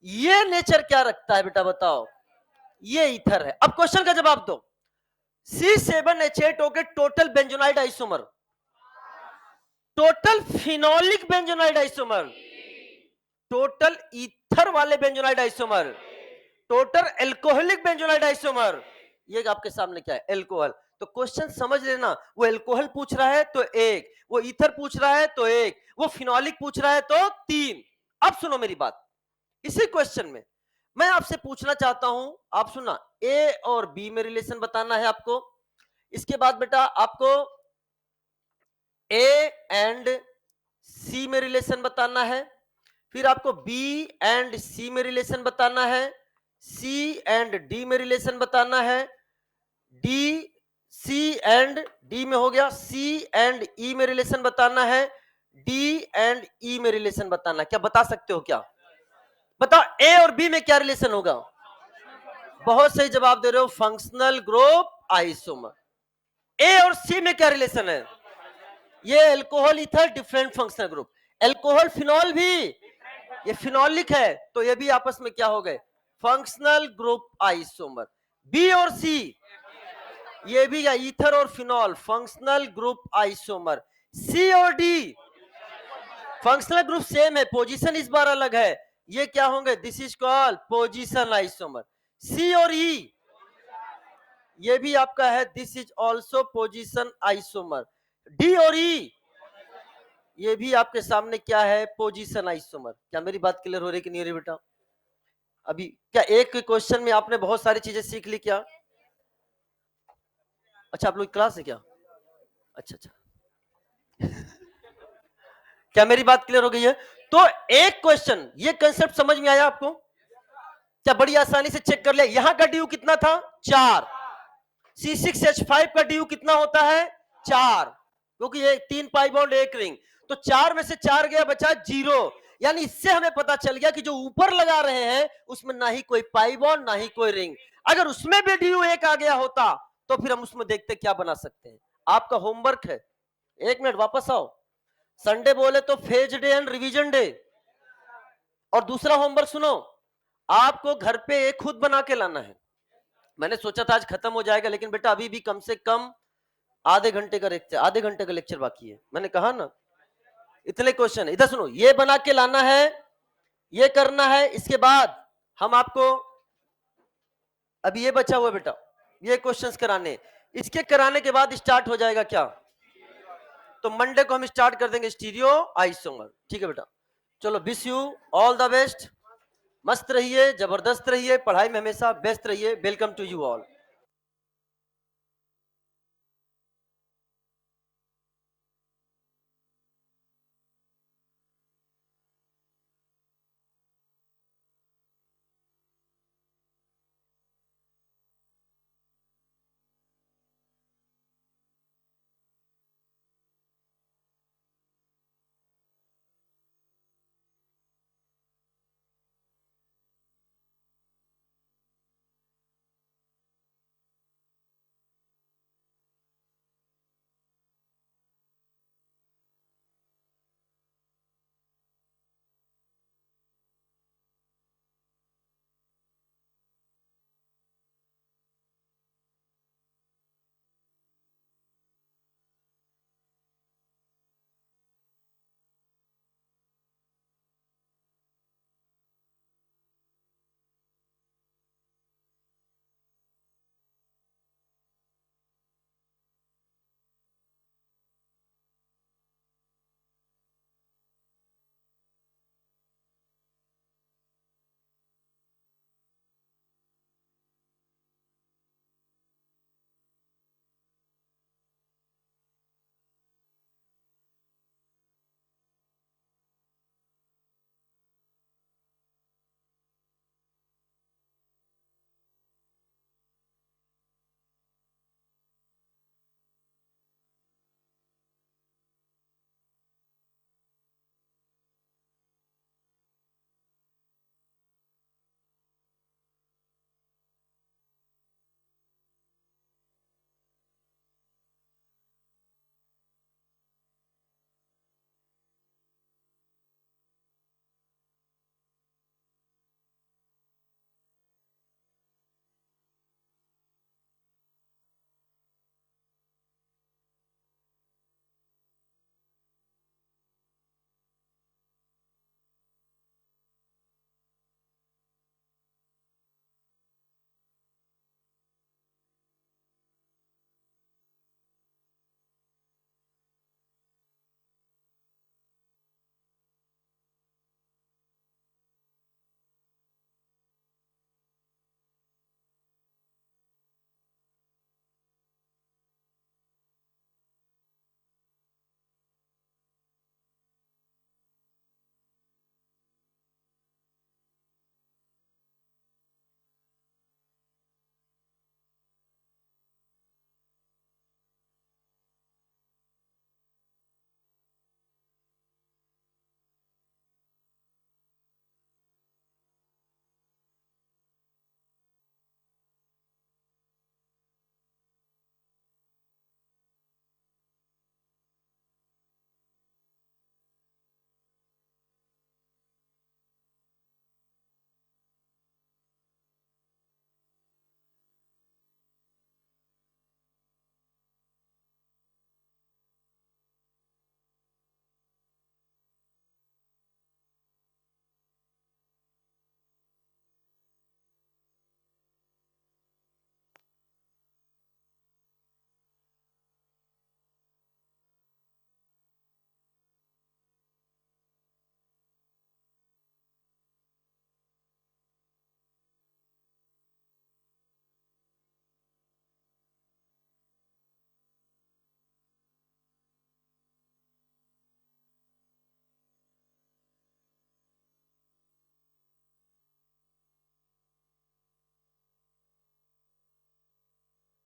ये नेचर क्या रखता है बेटा बताओ? ये ईथर है। अब क्वेश्चन का जवाब दो। C7H8O के total benzenoid isomer, total phenolic benzenoid isomer, total ether वाले benzenoid isomer, total alcoholic benzenoid isomer, ये आपके सामने क्या है? एल्कोहल। तो क्वेश्चन समझ लेना, वो एल्कोहल पूछ रहा है तो 1, वो ईथर पूछ रहा है तो 1, वो फिनोलिक पूछ रहा है तो 3। अब सुनो मेरी बात, इसी क्वेश्चन में मैं आपसे पूछना चाहता हूं, आप सुना, ए और बी में रिलेशन बताना है आपको। इसके बाद बेटा आपको ए एंड सी में रिलेशन बताना है, फिर आपको बी एंड सी में रिलेशन बताना है, सी एंड डी में रिलेशन बताना है, डी सी एंड डी में हो गया, सी एंड ई में रिलेशन बताना है, डी एंड ई में रिलेशन बताना। क्या बता सकते हो क्या? बताओ ए और बी में क्या रिलेशन होगा? बहुत सही जवाब दे रहे हो, फंक्शनल ग्रुप आइसोमर। ए और सी में क्या रिलेशन है? ये alcohol ether different functional group, alcohol phenol भी ये फिनोलिक है, तो ये भी आपस में क्या हो गए? Functional group isomer. बी और सी ये भी या ईथर और phenol, functional group isomer. C और डी फंक्शनल ग्रुप सेम है, पोजीशन इस बार अलग है, ये क्या होंगे? This is called position isomer. C और ई ये भी आपका है, this is also position isomer. D और ई ये भी आपके सामने क्या है? Position isomer. क्या मेरी बात क्लियर हो रही कि नहीं हो रही बेटा? अभी क्या एक क्वेश्चन में आपने बहुत सारी चीजें सीख ली क्या? अच्छा आप लोग क्लास है क्या? अच्छा अच्छा क्या मेरी बात क्लियर हो गई है? तो एक क्वेश्चन, ये कंसेप्ट समझ में आया आपको? क्या बड़ी आसानी से चेक कर ले। यहां का ड्यू कितना था? 4। C6H5 का ड्यू कितना होता है? 4, क्योंकि ये 3 पाई बॉन्ड 1 रिंग, तो 4 में से 4 गया, बचा 0। यानी इससे हमें पता चल गया कि जो ऊपर लगा रहे हैं उसमें ना ही कोई पाई बॉन्ड ना ही कोई रिंग। अगर उसमें भी ड्यू 1 आ गया होता तो फिर हम उसमें देखते क्या बना सकते हैं। आपका होमवर्क है, 1 मिनट वापस आओ। संडे बोले तो phase day and revision day. और दूसरा होमवर्क सुनो, आपको घर पे एक खुद बना के लाना है। मैंने सोचा था आज खत्म हो जाएगा, लेकिन बेटा अभी भी कम से कम आधे घंटे का लेक्चर बाकी है। मैंने कहा ना इतने क्वेश्चन। इधर सुनो, ये बना के लाना है, ये करना है। इसके बाद हम आपको अभी ये बचा हुआ बेटा, ये क्वेश्चंस कराने, इसके कराने के बाद स्टार्ट हो जाएगा क्या? तो मंडे को हम स्टार्ट कर देंगे स्टीरियो आइसोमर। ठीक है बेटा, चलो wish you all the best. मस्त रहिए, जबरदस्त रहिए, पढ़ाई में हमेशा बेस्ट रहिए। Welcome to you all.